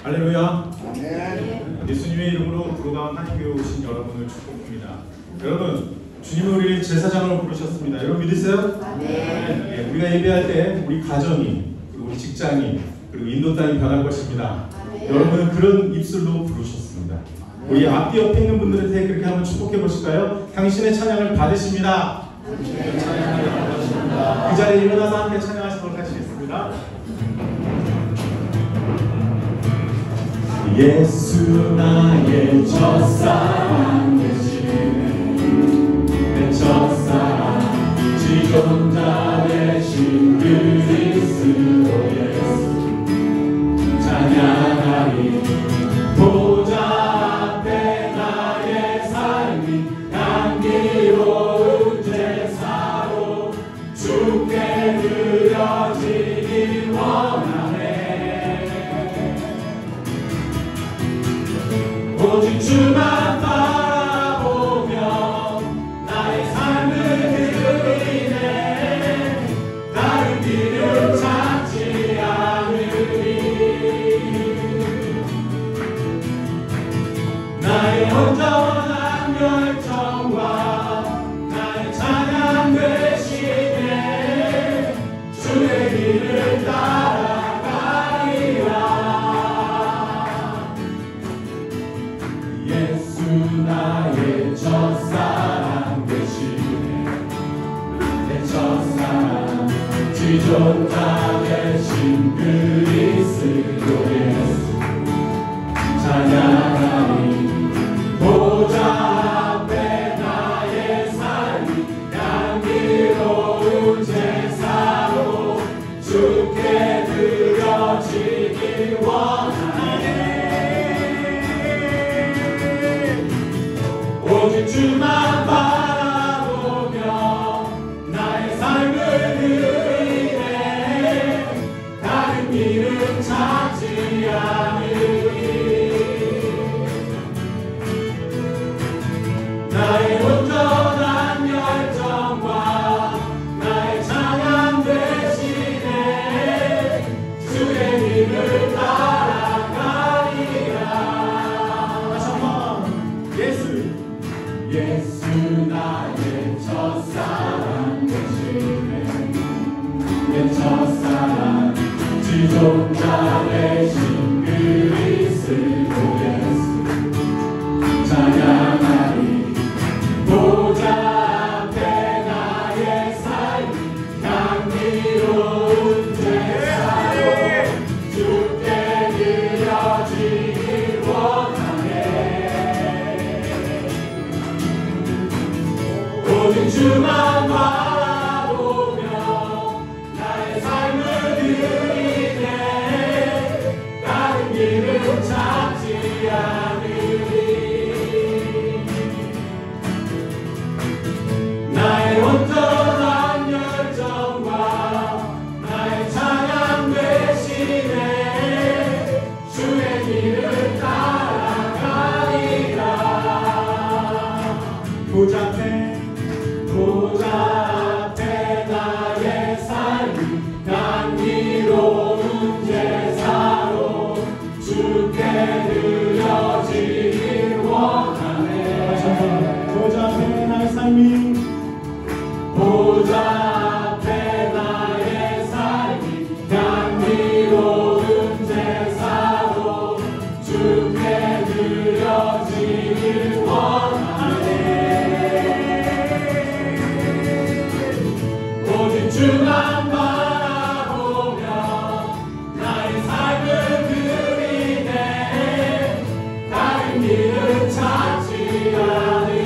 할렐루야. 예수님의 이름으로 부르다운 하나님께 오신 여러분을 축복합니다. 여러분, 주님은 우리를 제사장으로 부르셨습니다. 여러분 믿으세요? 네. 우리가 예배할 때 우리 가정이, 그리고 우리 직장이, 그리고 인도 땅이 변할 것입니다. 여러분은 그런 입술로 부르셨습니다. 우리 앞뒤 옆에 있는 분들한테 그렇게 한번 축복해 보실까요? 당신의 찬양을 받으십니다. 그 자리에 일어나서 함께 찬양하시도록 하시겠습니다. 예수 나의 첫사랑 되시네, 내 첫사랑 지존자 되신 그리스도 예수 찬양하리. 보좌 앞에 나의 삶이 향기로운 제사로 주께 드려지길 원하네. 오직 주만 바라보며 나의 삶을 드리네. 다른 길을 찾지 않으리. 나의 온전한 열정과 나의 찬양 되시네. 주의 길을 따라가리라. 예수 나의 첫사랑 되시네, 내 첫사랑 지존자 되신 그리스도 예수 찬양하리. 보좌 앞에 나의 삶이 향기로운 제사로 주께 드려지길 원하네. 오직 주만 바라보며 나의 삶을 드리네. 다른 길은 찾지 않으리. 나의 온전한 열정과 나의 찬양 되시네. 주의 길을 따라가리라. 예수 나의 첫사랑 되시네, 내 첫사랑 지존자 되신 그리스도 예수 찬양하리. 보좌 앞에 나의 삶 향기로운 제사로 주께 드려지길 원하네. 오직 주만 바라보며 나의 삶을 드리네. 다른 길을 찾지 않으리. 나의 온전한 열정과 나의 찬양 되시네. 주의 길을 따라가리라. 보좌 앞에 나의 삶이 향기로운 제사로 주께 드려지길 원하네. 보좌 앞에 나의 삶이, 보좌 앞에 나의 삶이 향기로운 제사로 주께 드려지길 원하네. 오직 주만 바라보며 나의 삶을 드리네. 다른 길을 찾지 않으리.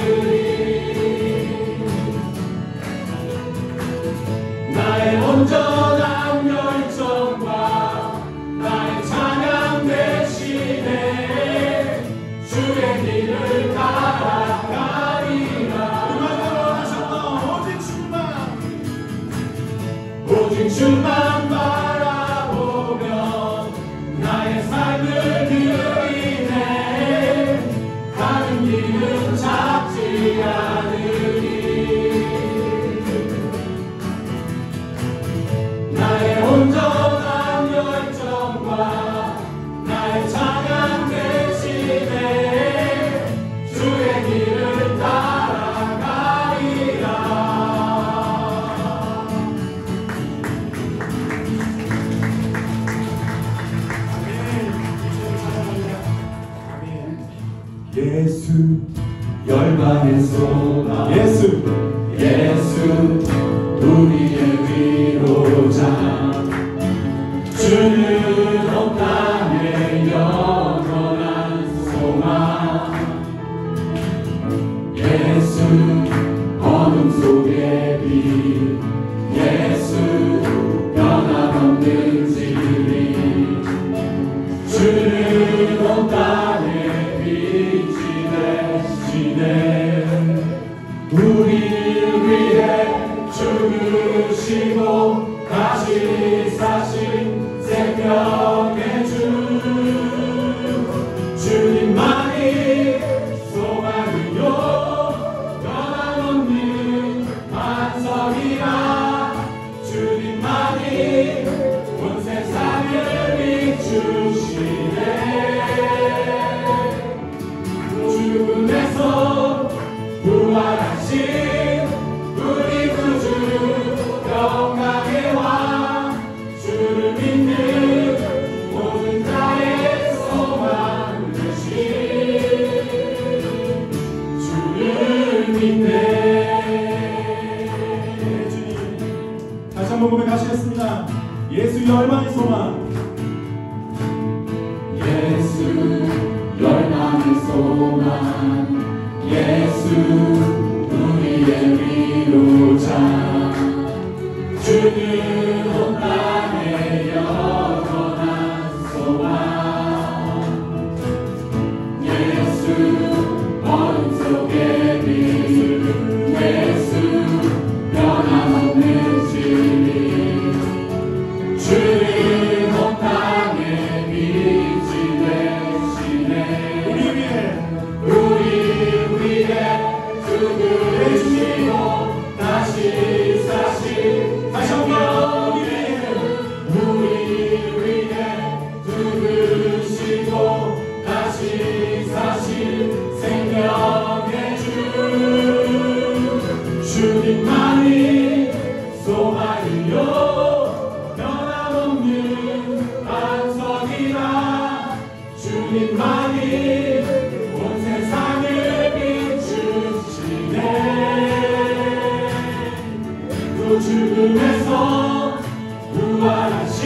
나의 온전한 열정과 나의 찬양 되시네. 주의 길을 따라가리라. 오직 주만 바라보며 나의 삶을 드리네. 다른 길은 찾지 않으리. 나의 온전한 열정과 나의 찬양 예수 열방의 소망 예수 우리의 위로자 주는 온 땅의 영원한 소망 예수 어둠 속의 빛 예수 변함없는 진리 주는 온 땅의 빛이 되시네 우리를 위해 죽으시고 다시 사신 생명의 주 주님만이 소망이요 변함없는 반석이라 주님만이 온 세상을 비추시네 죽음에서 부활하신 우리 구주 영광의 왕 주를 믿는 모든 자의 소망 되신 주를 믿네 주님 다시 한번 고백하시겠습니다. 예수 열방의 소망 예수 열방의 소망 예수 우리의 위로자 주는 온 땅의 영원한 소망 예수 어둠 속의 빛 예수 변함없는 진리 주는 온 땅의 빛이 되시네 우리 위해 죽으시고 다시 사신 다시 한번 우리 위해 죽으시고 다시 사신 생명의 주 주님만이 소망이요 변함없는 반석이라 주님만이 온 세상을 비추시네 또 죽음에서 부활하신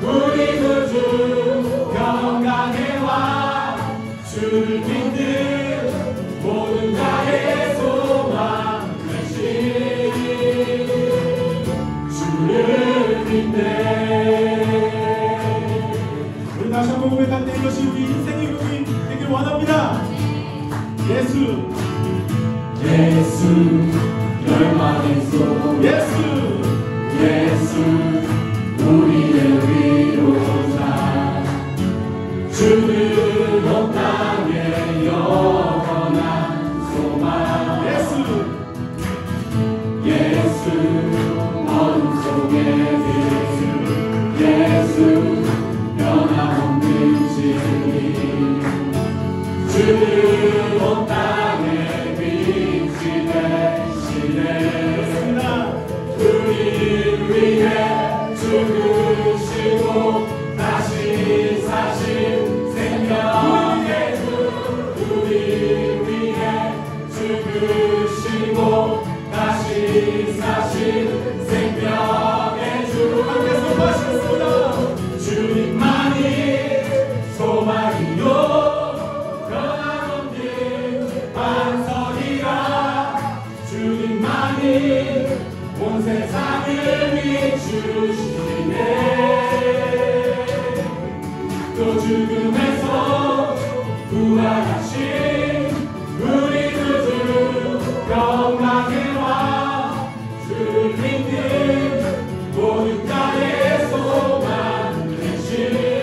우리 구주 영광의 왕 주를 믿는 모든 자의 소망 되신 주를 믿네 우리 다시 한번 고백할 때 이것이 우리 인생의 의미 되길 원합니다. 예수 열망의 소망 예수 우리의 위로자 주는 온 땅의 영원한 소망 예수 어둠 속의 빛 예수 변함없는 진리 주는 온 땅의 빛이 되시네 우리를 위해 죽으시고 다시 사신 생명의 주 우리를 위해 죽으시고 다시 사신 생명의 주 함께 선포하시겠습니다. 주님만이 소망이요 변함없는 반석이라 주님만이 온 세상을 비추시네 또 죽음에서 부활하신 우리 구주 영광의 왕 주를 믿는 모든 자의 소망 되신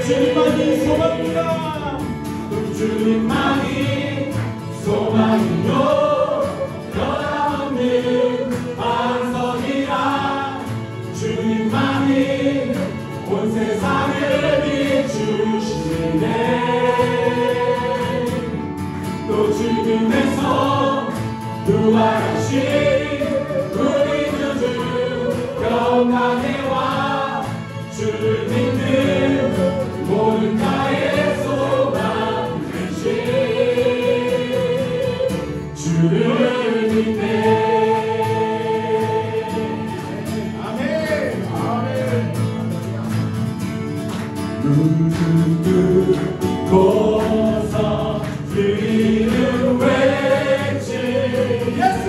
주님만이 소망입니다. 주님만이 소망이요 변함없는 반석이라 주님만이 온 세상을 비추시네 또 죽음에서 부활하신 우리 구주 영광의 왕 주를 믿는 모든 자의 소망 되신 무릎 꿇고서 주님을 외치 예수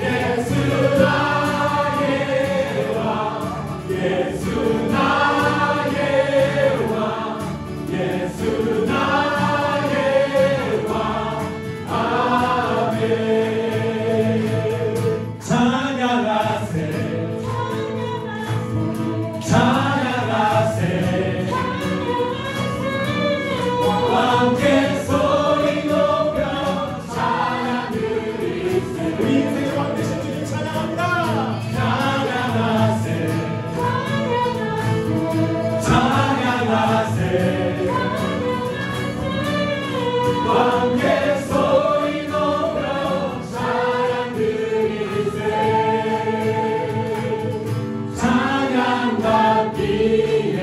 예수 나의 왕 예수 나의 왕 예수 나의 왕 아멘 찬양하세 찬양하세 함께 소리 높여 찬양 드리세 우리 인생의 왕 되신 주님 찬양합니다 찬양하세 찬양하세 함께 소리 높여 찬양 드리세 찬양 받기에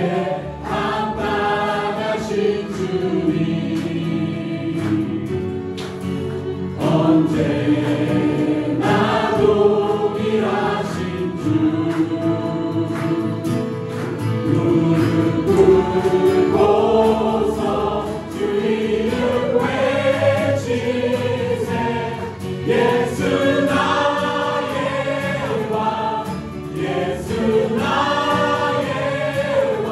합당하신 주님 언제나 동일하신 주 무릎 꿇고서 주님을 외치세 예수 나의 왕 예수 나의 왕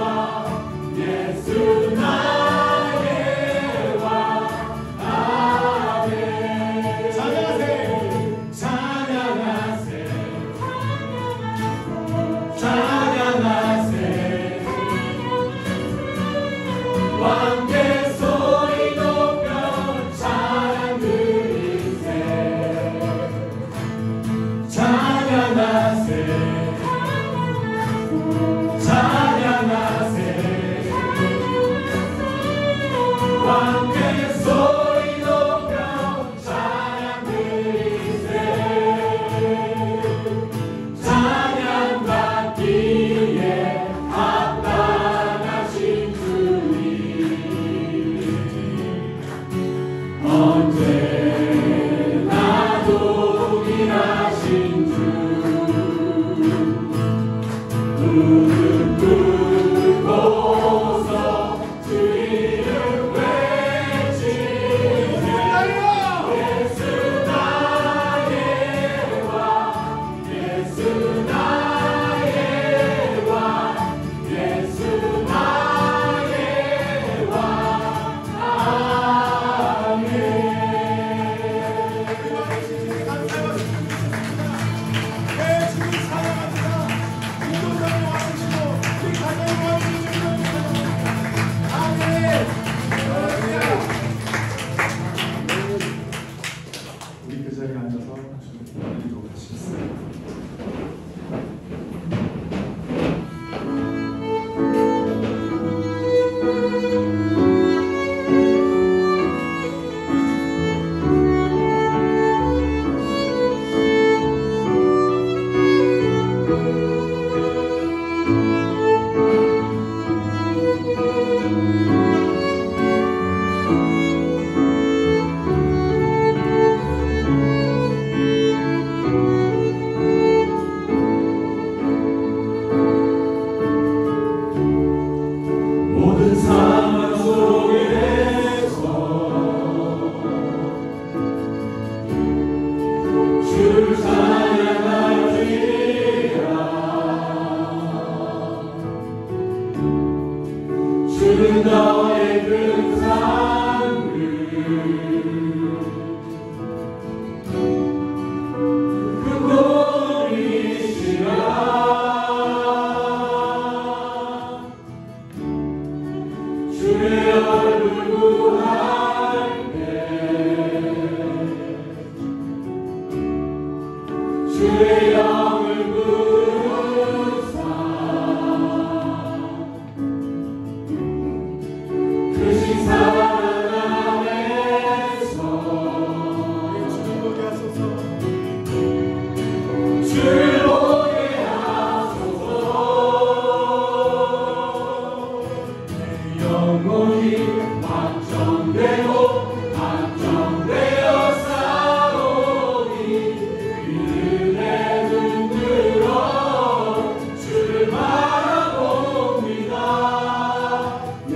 예수 나의 왕 아멘 찬양하세 찬양하세 찬양하세 왕께 소리 높여 찬양 드리세 찬양하세 찬양하세 왕께 소리 높여 찬양 드리세 찬양 받기에 합당하신 주님 언제나 동일하신 주 무릎 꿇고서 주님을 외치세 예수 나의 왕 예수 나의 왕 예수 나의 왕 아멘 네 주님 사랑합니다 인도자의 왕이시고 우리 가정의 왕이시고 아멘 할렐루야 우리 그 자리에 앉아서 주님 기도록 하시겠습니다. 모든 상황 속에서 주를 찬양하리라 주는 너의 근상을 그곳이시라 주의 얼굴 구할 때 주의 영을 부르사 그 신사랑 안에서 주를 보게 하소서 주를 보게 하소서 내 영혼이 확정되고 확정되어 싸우니 그들의 눈들어 주를 바라봅니다 내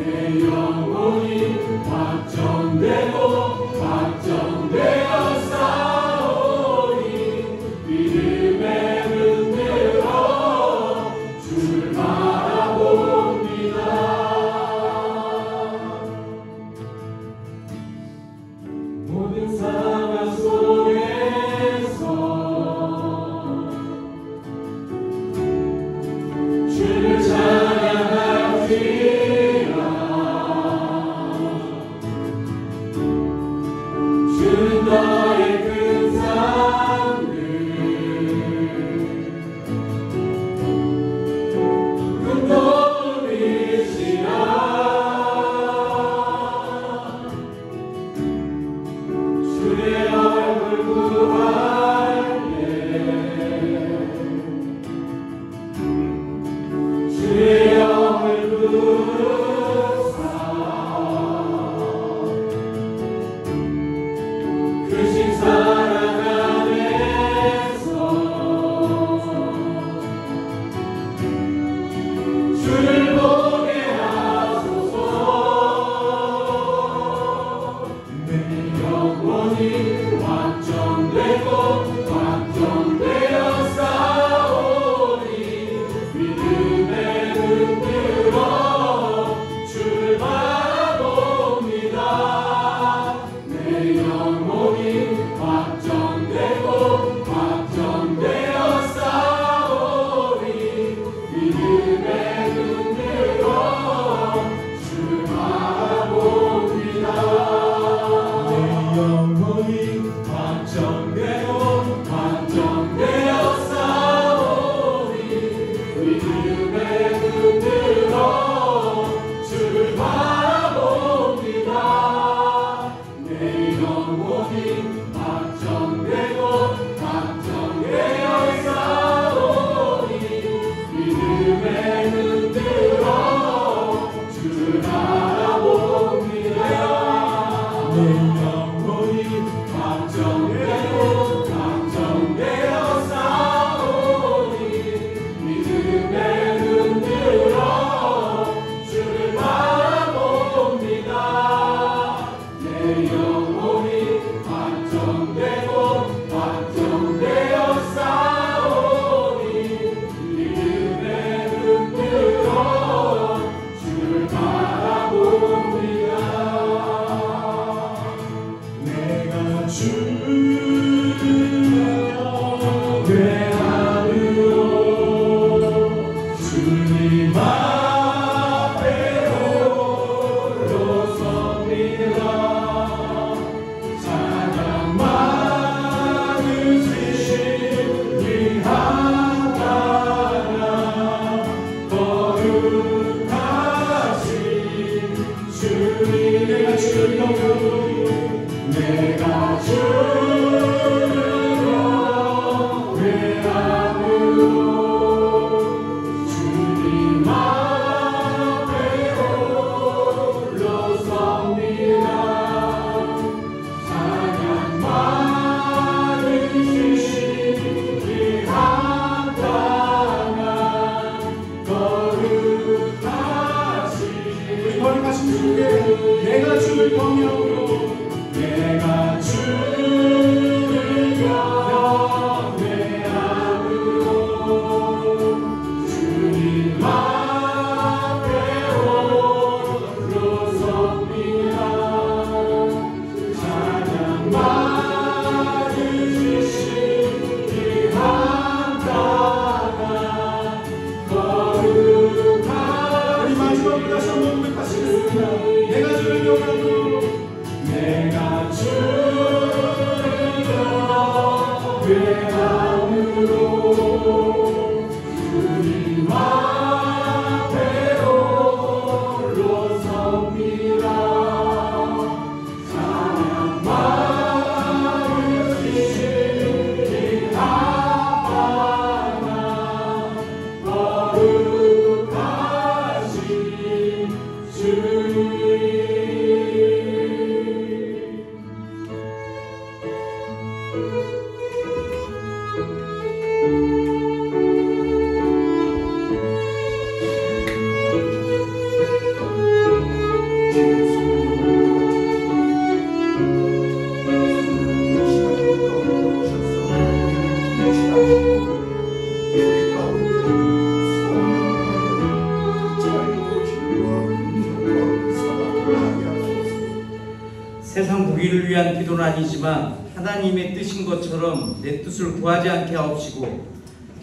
세상 무기를 위한 기도는 아니지만 하나님의 뜻인 것처럼 내 뜻을 구하지 않게 하옵시고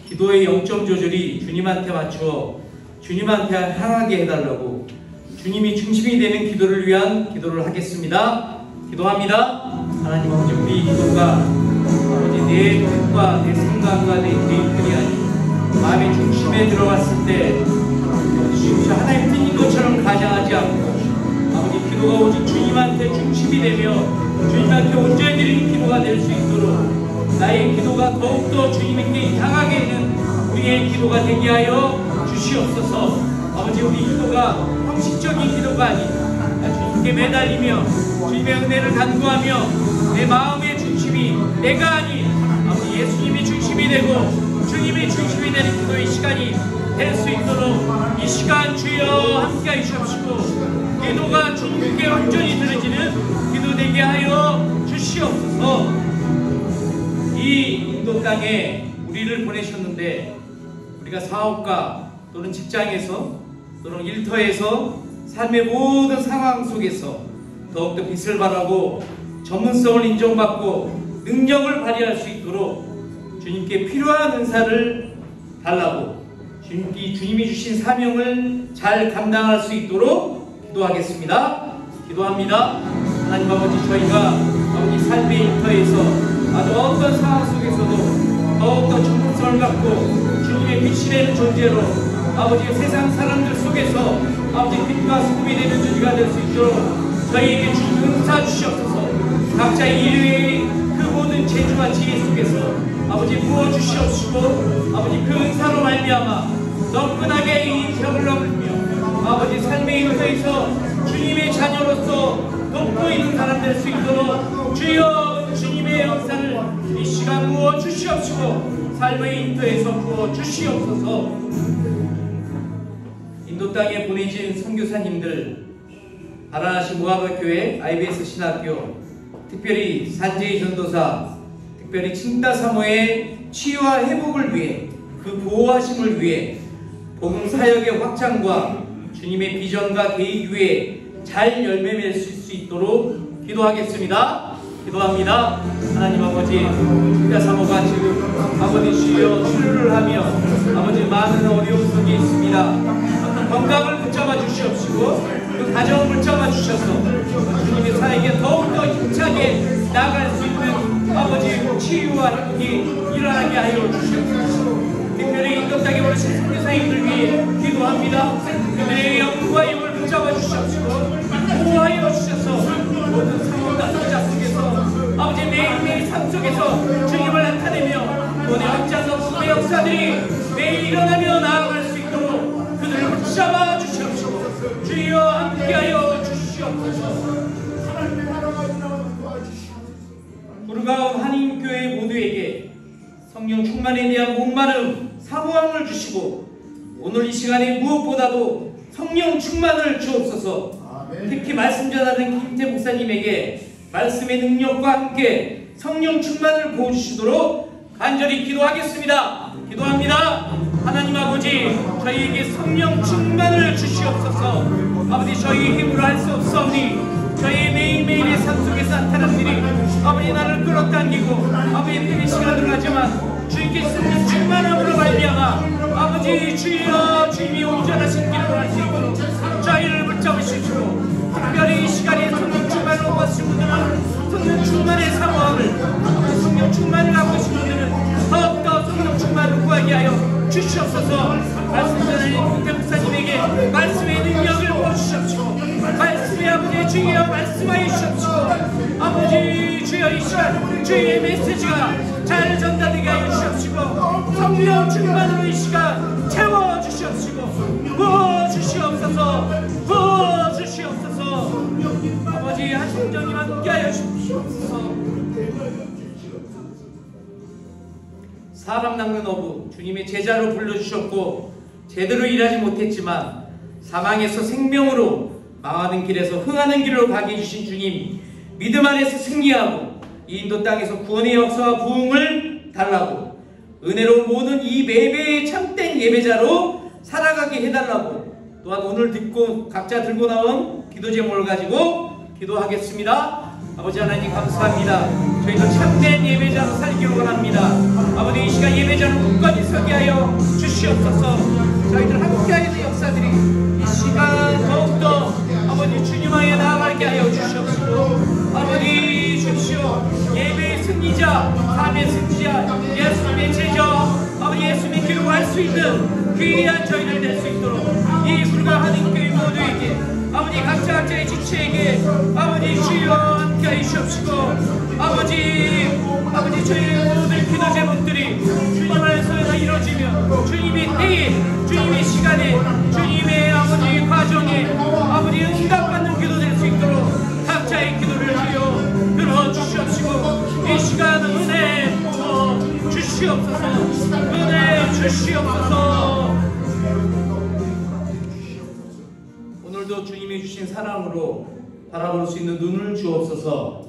기도의 0점 조절이 주님한테 맞추어 주님한테 향하게 해달라고 주님이 중심이 되는 기도를 위한 기도를 하겠습니다. 기도합니다. 하나님 아버지, 우리 기도가 아버지 내 뜻과 내 생각과 내 계획들이 아닌 마음의 중심에 들어갔을 때 진짜 하나님 뜻인 것처럼 가장하지 않고 아버지 기도가 오직 주님한테 중심이 되며 주님한테 온전히 드리는 기도가 될 수 있도록 나의 기도가 더욱더 주님께 향하게 되는 우리의 기도가 되게 하여 주시옵소서. 아버지, 우리 기도가 형식적인 기도가 아닌 주님께 매달리며 주님의 은혜를 간구하며 내 마음의 중심이 내가 아닌 아버지 예수님이 중심이 되고 주님이 중심이 되는 기도의 시간이 될 수 있도록 이 시간 주여 함께하여 주시옵시고 기도가 주님께 온전히 들어지는 기도 되게 하여 주시옵소서. 이 인도 땅에 우리를 보내셨는데 우리가 사업가 또는 직장에서 또는 일터에서 삶의 모든 상황 속에서 더욱더 빛을 발하고 전문성을 인정받고 능력을 발휘할 수 있도록 주님께 필요한 은사를 달라고 주님이 주신 사명을 잘 감당할 수 있도록 기도하겠습니다. 기도합니다. 하나님 아버지, 저희가 아버지 삶의 일터에서 아주 어떤 상황 속에서도 더욱더 전문성을 갖고 주님의 빛이 되는 존재로 아버지 세상 사람들 속에서 아버지 빛과 소금이 되는 존재가 될 수 있도록 저희에게 주신 은사 주시옵소서. 각자의 일의 그 모든 재주와 지혜 속에서 아버지 부어주시옵시고 아버지 그 은사로 말미암아 너끈하게 이 벽을 넘으며 아버지 삶의 일터에서 주님의 자녀로서 돕고 있는 사람 될 수 있도록 주여 주님의 은사를 이 시간 부어 주시옵시고 삶의 인도에서 부어 주시옵소서. 인도 땅에 보내진 선교사님들, 바라나시 모아바교회, IBS 신학교, 특별히 산제이 전도사, 특별히 칭따 사모의 치유와 회복을 위해 그 보호하심을 위해 복음 사역의 확장과 주님의 비전과 계획 위에 잘 열매 맺을 수 있도록 기도하겠습니다. 기도합니다. 하나님 아버지, 칭따 사모가 지금 아버지 주여 치료를 하며 아버지 많은 어려움 속에 있습니다. 건강을 붙잡아 주시옵시고 그 가정을 붙잡아 주셔서 주님의 사역에 더욱더 힘차게 나아갈 수 있는 아버지 치유와 회복이 일어나게 하여 주시옵소서. 특별히 인도 땅에 오신 선교사님들 위해 기도합니다. 그들의 영과 힘을 붙잡아 주시옵시고 보호하여 주셔서 모든 상황과 소자 속에서 아버지 매일매일 삶 속에서 주님을 나타내며 돈의 확장과 복음의 역사들이 매일 일어나며 나아갈 수 있도록 그들을 붙잡아 주시옵시고 주여 함께하여 주시옵소서. 부르가운 한인교회 모두에게 성령 충만에 대한 목마름, 사모함을 주시고 오늘 이 시간에 무엇보다도 성령 충만을 주옵소서. 특히 말씀 전하는 김태 목사님에게 말씀의 능력과 함께 성령 충만을 부어주시도록 간절히 기도하겠습니다. 기도합니다. 하나님 아버지, 저희에게 성령 충만을 주시옵소서. 아버지, 저희 힘으로 할 수 없사오니 저희 매일매일의 삶 속에서 나타난 일이 아버지 나를 끌어당기고 아버지 때문에 시간을 하지만 주님께 성령 충만함으로 말미암아 아버지 주여 주님이 온전하신 길을 할 수 있도록 저희를 붙잡으시고 특별히 이 시간에 성령 충만을 받으신 분들은 성령 충만의 사모함을 성령 충만을 갖고 계신 분들은 더욱더 성령 충만을 구하게 하여 주시옵소서. 말씀 전하는 김태 목사님에게 말씀의 능력을 부어주시옵시고 말씀의 아버지 주여 말씀하여 주시옵시고 아버지 주여 이 시간 주의 메시지가 잘 전달되게 하여 주시옵시고 성령 충만으로 이 시간 채워주시옵시고 부어주시옵소서. 부어주시옵소서. 아버지 하심정이 함께 하여 주시옵소서. 사람 낚는 어부 주님의 제자로 불러주셨고 제대로 일하지 못했지만 사망에서 생명으로 망하는 길에서 흥하는 길로 가게 해주신 주님, 믿음 안에서 승리하고 이 인도 땅에서 구원의 역사와 부흥을 달라고 은혜로 모든 이 매배의 참된 예배자로 살아가게 해달라고 또한 오늘 듣고 각자 들고 나온 기도 제목을 가지고 기도하겠습니다. 아버지 하나님 감사합니다. 저희도 참된 예배자로 살기를 원합니다. 아버지 이 시간 예배자는 굳건히 서게 하여 주시옵소서. 저희들 함께하는 역사들이 이 시간 더욱더 아버지 주님 안에 나아가게 하여 주시옵소서. 아버지 주시오. 예배의 승리자, 삶의 승리자, 예수님의 제자, 아버지 예수님의 교육할 수 있는 귀한 저희들 될 수 있도록 이 불과 하나님께 모두에게 아버지 각자의 지체에게 아버지 주여 함께하여 주시옵시고 아버지 저희의 모든 기도 제목들이 주님 안에서 이루어지며 주님의 때에 주님의 시간에 주님의 아버지 과정에 아버지 응답받는 기도 될 수 있도록 각자의 기도를 주여 들어주시옵시고 이 시간 은혜 주시옵소서. 은혜 주시옵소서. 오늘도 주님이 주신 사랑으로 바라볼 수 있는 눈을 주옵소서.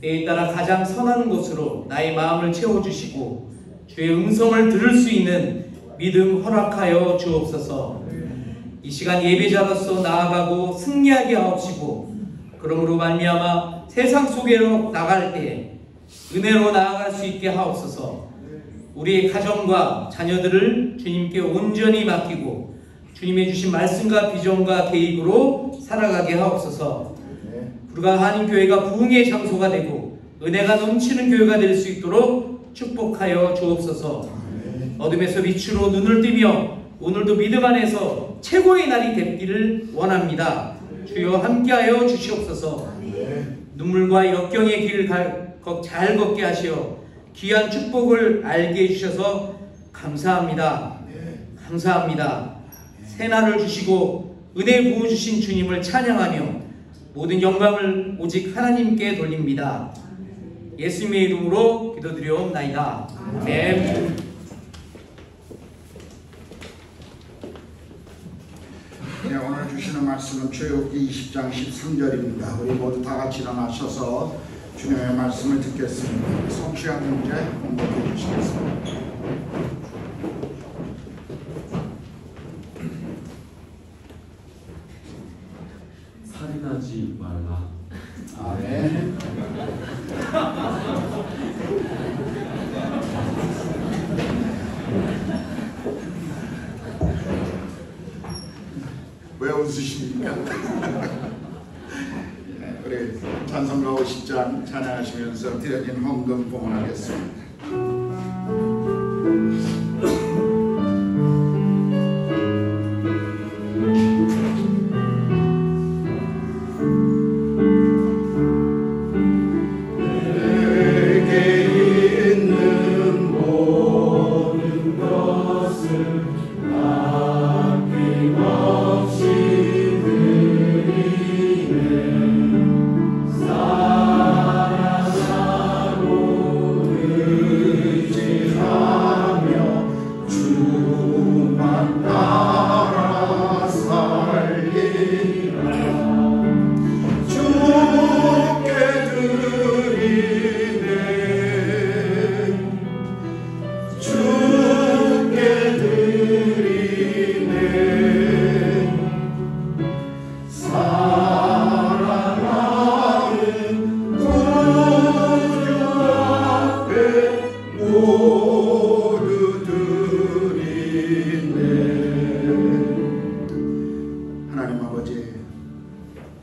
때에 따라 가장 선한 곳으로 나의 마음을 채워주시고 주의 음성을 들을 수 있는 믿음 허락하여 주옵소서. 이 시간 예배자로서 나아가고 승리하게 하옵시고 그러므로 말미암아 세상 속으로 나갈 때 은혜로 나아갈 수 있게 하옵소서. 우리의 가정과 자녀들을 주님께 온전히 맡기고 주님의 주신 말씀과 비전과 계획으로 살아가게 하옵소서. 불과 한인교회가 부흥의 장소가 되고 은혜가 넘치는 교회가 될 수 있도록 축복하여 주옵소서. 어둠에서 빛으로 눈을 뜨며 오늘도 믿음 안에서 최고의 날이 되기를 원합니다. 주여 함께하여 주시옵소서. 눈물과 역경의 길을 잘 걷게 하시어 귀한 축복을 알게 해주셔서 감사합니다. 감사합니다. 새날을 주시고 은혜 부어주신 주님을 찬양하며 모든 영광을 오직 하나님께 돌립니다. 예수님의 이름으로 기도드리옵나이다. 아멘. 네, 오늘 주시는 말씀은 출애굽기 20장 13절입니다. 우리 모두 다 같이 일어나셔서 주님의 말씀을 듣겠습니다. 성취한 문제 공부해 주시겠습니다. 살인하지 말라. 아멘. 왜 웃으십니까? 네, 우리 찬송가 50장 찬양하시면서 드려진 헌금 봉헌하겠습니다.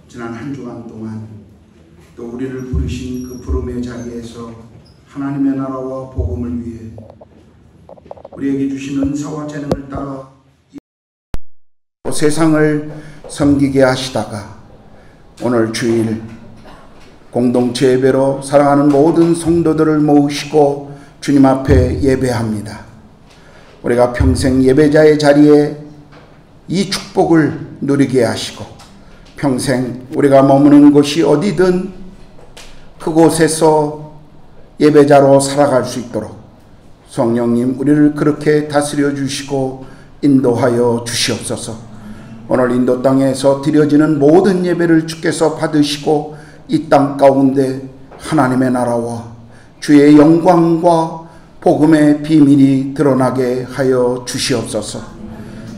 지난 한 주간 동안 또 우리를 부르신 그 부름의 자리에서 하나님의 나라와 복음을 위해 우리에게 주신 은사와 재능을 따라 세상을 섬기게 하시다가 오늘 주일 공동체 예배로 사랑하는 모든 성도들을 모으시고 주님 앞에 예배합니다. 우리가 평생 예배자의 자리에 이 축복을 누리게 하시고 평생 우리가 머무는 곳이 어디든 그곳에서 예배자로 살아갈 수 있도록 성령님 우리를 그렇게 다스려 주시고 인도하여 주시옵소서. 오늘 인도 땅에서 드려지는 모든 예배를 주께서 받으시고 이 땅 가운데 하나님의 나라와 주의 영광과 복음의 비밀이 드러나게 하여 주시옵소서.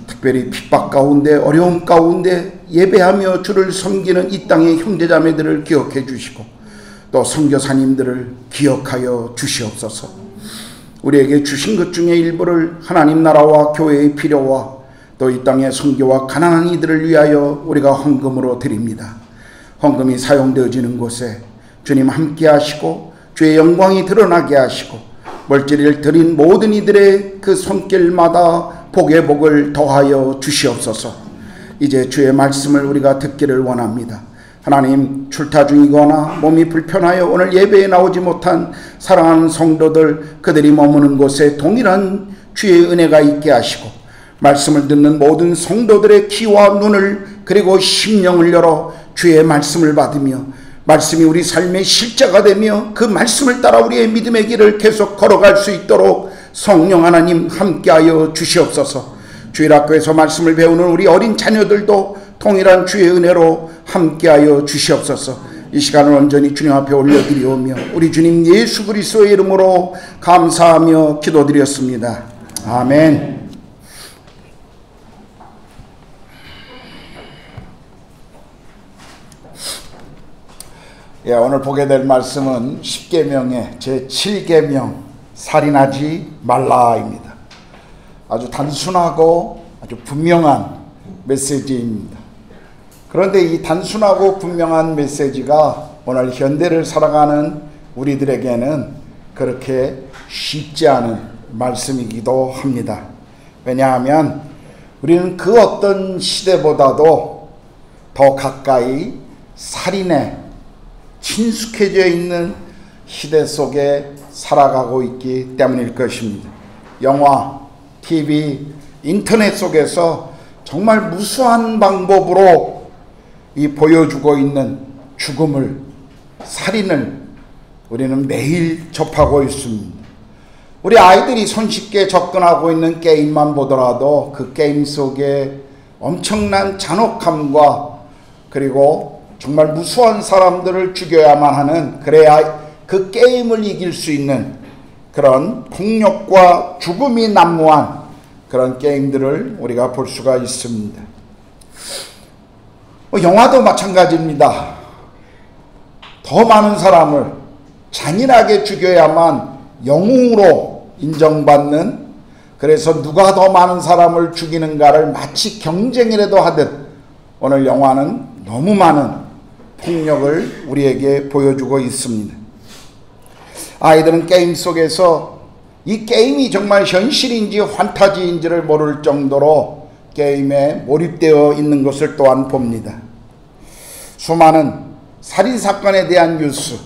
특별히 핍박 가운데 어려움 가운데 예배하며 주를 섬기는 이 땅의 형제자매들을 기억해 주시고 또 선교사님들을 기억하여 주시옵소서. 우리에게 주신 것 중에 일부를 하나님 나라와 교회의 필요와 또 이 땅의 선교와 가난한 이들을 위하여 우리가 헌금으로 드립니다. 헌금이 사용되어지는 곳에 주님 함께 하시고 주의 영광이 드러나게 하시고 물질을 드린 모든 이들의 그 손길마다 복의 복을 더하여 주시옵소서. 이제 주의 말씀을 우리가 듣기를 원합니다. 하나님, 출타 중이거나 몸이 불편하여 오늘 예배에 나오지 못한 사랑하는 성도들, 그들이 머무는 곳에 동일한 주의 은혜가 있게 하시고 말씀을 듣는 모든 성도들의 귀와 눈을 그리고 심령을 열어 주의 말씀을 받으며 말씀이 우리 삶의 실제가 되며 그 말씀을 따라 우리의 믿음의 길을 계속 걸어갈 수 있도록 성령 하나님 함께하여 주시옵소서. 주일학교에서 말씀을 배우는 우리 어린 자녀들도 동일한 주의 은혜로 함께하여 주시옵소서. 이 시간을 온전히 주님 앞에 올려드리오며 우리 주님 예수 그리스도의 이름으로 감사하며 기도드렸습니다. 아멘. 오늘 보게 될 말씀은 10계명의 제7계명 살인하지 말라입니다. 아주 단순하고 아주 분명한 메시지입니다. 그런데 이 단순하고 분명한 메시지가 오늘 현대를 살아가는 우리들에게는 그렇게 쉽지 않은 말씀이기도 합니다. 왜냐하면 우리는 그 어떤 시대보다도 더 가까이 살인에 친숙해져 있는 시대 속에 살아가고 있기 때문일 것입니다. 영화, TV, 인터넷 속에서 정말 무수한 방법으로 이 보여주고 있는 죽음을, 살인을 우리는 매일 접하고 있습니다. 우리 아이들이 손쉽게 접근하고 있는 게임만 보더라도 그 게임 속에 엄청난 잔혹함과 그리고 정말 무수한 사람들을 죽여야만 하는, 그래야 그 게임을 이길 수 있는 그런 폭력과 죽음이 난무한 그런 게임들을 우리가 볼 수가 있습니다. 영화도 마찬가지입니다. 더 많은 사람을 잔인하게 죽여야만 영웅으로 인정받는, 그래서 누가 더 많은 사람을 죽이는가를 마치 경쟁이라도 하듯 오늘 영화는 너무 많은 폭력을 우리에게 보여주고 있습니다. 아이들은 게임 속에서 이 게임이 정말 현실인지 환타지인지를 모를 정도로 게임에 몰입되어 있는 것을 또한 봅니다. 수많은 살인사건에 대한 뉴스,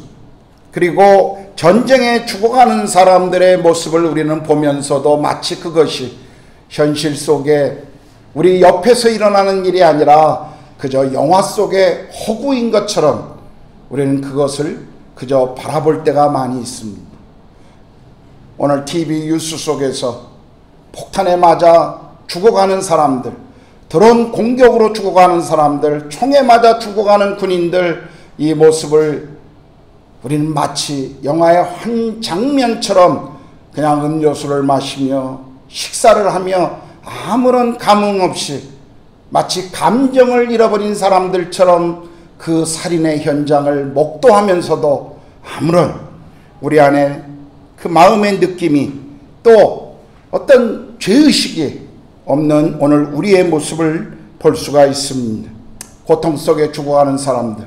그리고 전쟁에 죽어가는 사람들의 모습을 우리는 보면서도 마치 그것이 현실 속에 우리 옆에서 일어나는 일이 아니라 그저 영화 속의 허구인 것처럼 우리는 그것을 그저 바라볼 때가 많이 있습니다. 오늘 TV 뉴스 속에서 폭탄에 맞아 죽어가는 사람들, 드론 공격으로 죽어가는 사람들, 총에 맞아 죽어가는 군인들, 이 모습을 우리는 마치 영화의 한 장면처럼 그냥 음료수를 마시며 식사를 하며 아무런 감흥 없이 마치 감정을 잃어버린 사람들처럼 그 살인의 현장을 목도하면서도 아무런 우리 안에 그 마음의 느낌이 또 어떤 죄의식이 없는 오늘 우리의 모습을 볼 수가 있습니다. 고통 속에 죽어가는 사람들,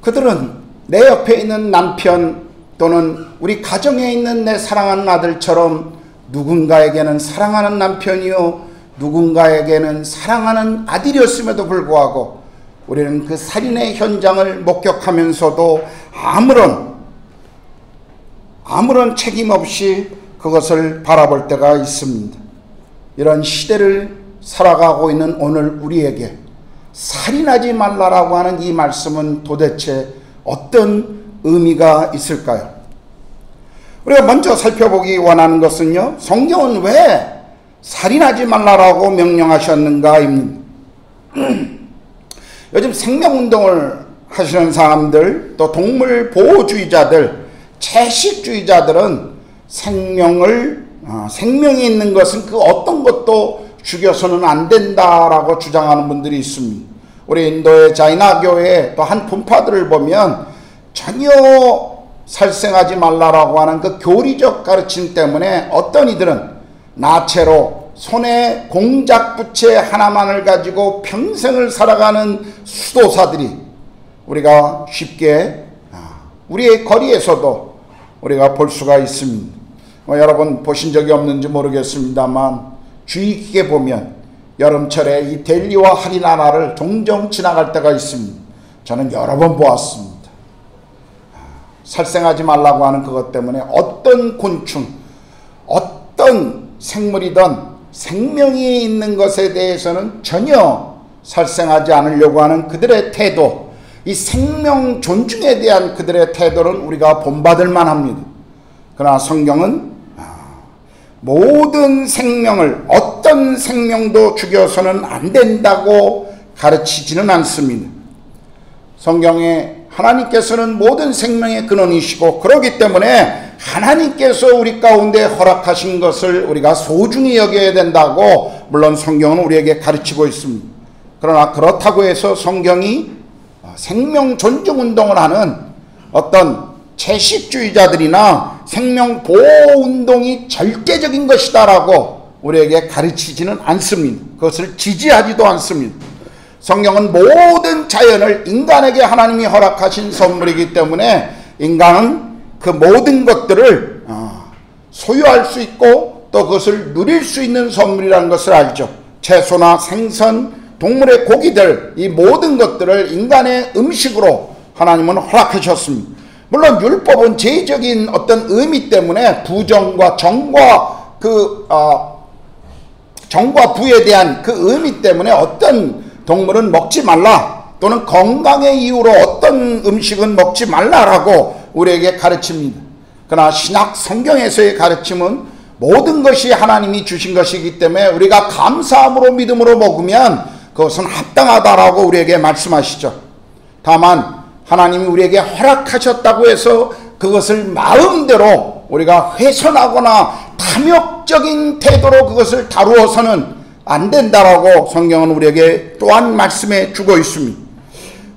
그들은 내 옆에 있는 남편 또는 우리 가정에 있는 내 사랑하는 아들처럼 누군가에게는 사랑하는 남편이요 누군가에게는 사랑하는 아들이었음에도 불구하고 우리는 그 살인의 현장을 목격하면서도 아무런 책임 없이 그것을 바라볼 때가 있습니다. 이런 시대를 살아가고 있는 오늘 우리에게 살인하지 말라라고 하는 이 말씀은 도대체 어떤 의미가 있을까요? 우리가 먼저 살펴보기 원하는 것은요, 성경은 왜 살인하지 말라라고 명령하셨는가입니다. 요즘 생명운동을 하시는 사람들, 또 동물보호주의자들, 채식주의자들은 생명이 있는 것은 그 어떤 것도 죽여서는 안 된다라고 주장하는 분들이 있습니다. 우리 인도의 자이나 교회의 또 한 분파들을 보면 전혀 살생하지 말라라고 하는 그 교리적 가르침 때문에 어떤 이들은 나체로 손에 공작부채 하나만을 가지고 평생을 살아가는 수도사들이 우리가 쉽게 우리의 거리에서도 우리가 볼 수가 있습니다. 여러분 보신 적이 없는지 모르겠습니다만 주의 깊게 보면 여름철에 이 델리와 하리나라를 종종 지나갈 때가 있습니다. 저는 여러 번 보았습니다. 살생하지 말라고 하는 그것 때문에 어떤 곤충, 어떤 생물이든 생명이 있는 것에 대해서는 전혀 살생하지 않으려고 하는 그들의 태도, 이 생명 존중에 대한 그들의 태도는 우리가 본받을 만합니다. 그러나 성경은 모든 생명을 어떤 생명도 죽여서는 안 된다고 가르치지는 않습니다. 성경에 하나님께서는 모든 생명의 근원이시고 그렇기 때문에 하나님께서 우리 가운데 허락하신 것을 우리가 소중히 여겨야 된다고 물론 성경은 우리에게 가르치고 있습니다. 그러나 그렇다고 해서 성경이 생명 존중 운동을 하는 어떤 채식주의자들이나 생명 보호 운동이 절대적인 것이다라고 우리에게 가르치지는 않습니다. 그것을 지지하지도 않습니다. 성경은 모든 자연을 인간에게 하나님이 허락하신 선물이기 때문에 인간은 그 모든 것들을 소유할 수 있고 또 그것을 누릴 수 있는 선물이라는 것을 알죠. 채소나 생선, 동물의 고기들, 이 모든 것들을 인간의 음식으로 하나님은 허락하셨습니다. 물론 율법은 제적인 어떤 의미 때문에 부정과 정과 정과 부에 대한 그 의미 때문에 어떤 동물은 먹지 말라 또는 건강의 이유로 어떤 음식은 먹지 말라라고 우리에게 가르칩니다. 그러나 신약 성경에서의 가르침은 모든 것이 하나님이 주신 것이기 때문에 우리가 감사함으로 믿음으로 먹으면 그것은 합당하다라고 우리에게 말씀하시죠. 다만 하나님이 우리에게 허락하셨다고 해서 그것을 마음대로 우리가 훼손하거나 탐욕적인 태도로 그것을 다루어서는 안 된다라고 성경은 우리에게 또한 말씀해 주고 있습니다.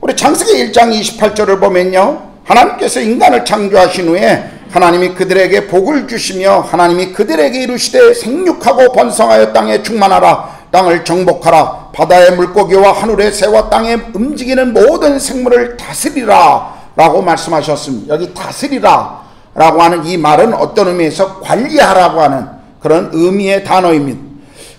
우리 창세기 1장 28절을 보면요, 하나님께서 인간을 창조하신 후에 하나님이 그들에게 복을 주시며 하나님이 그들에게 이르시되 생육하고 번성하여 땅에 충만하라, 땅을 정복하라, 바다의 물고기와 하늘의 새와 땅에 움직이는 모든 생물을 다스리라 라고 말씀하셨습니다. 여기 다스리라 라고 하는 이 말은 어떤 의미에서 관리하라고 하는 그런 의미의 단어입니다.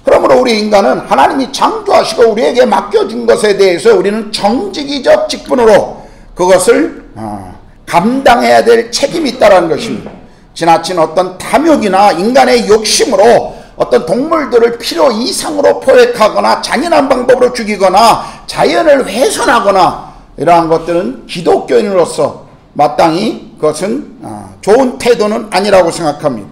그러므로 우리 인간은 하나님이 창조하시고 우리에게 맡겨준 것에 대해서 우리는 정직이적 직분으로 그것을 감당해야 될 책임이 있다는 것입니다. 지나친 어떤 탐욕이나 인간의 욕심으로 어떤 동물들을 필요 이상으로 포획하거나 잔인한 방법으로 죽이거나 자연을 훼손하거나 이러한 것들은 기독교인으로서 마땅히 그것은 좋은 태도는 아니라고 생각합니다.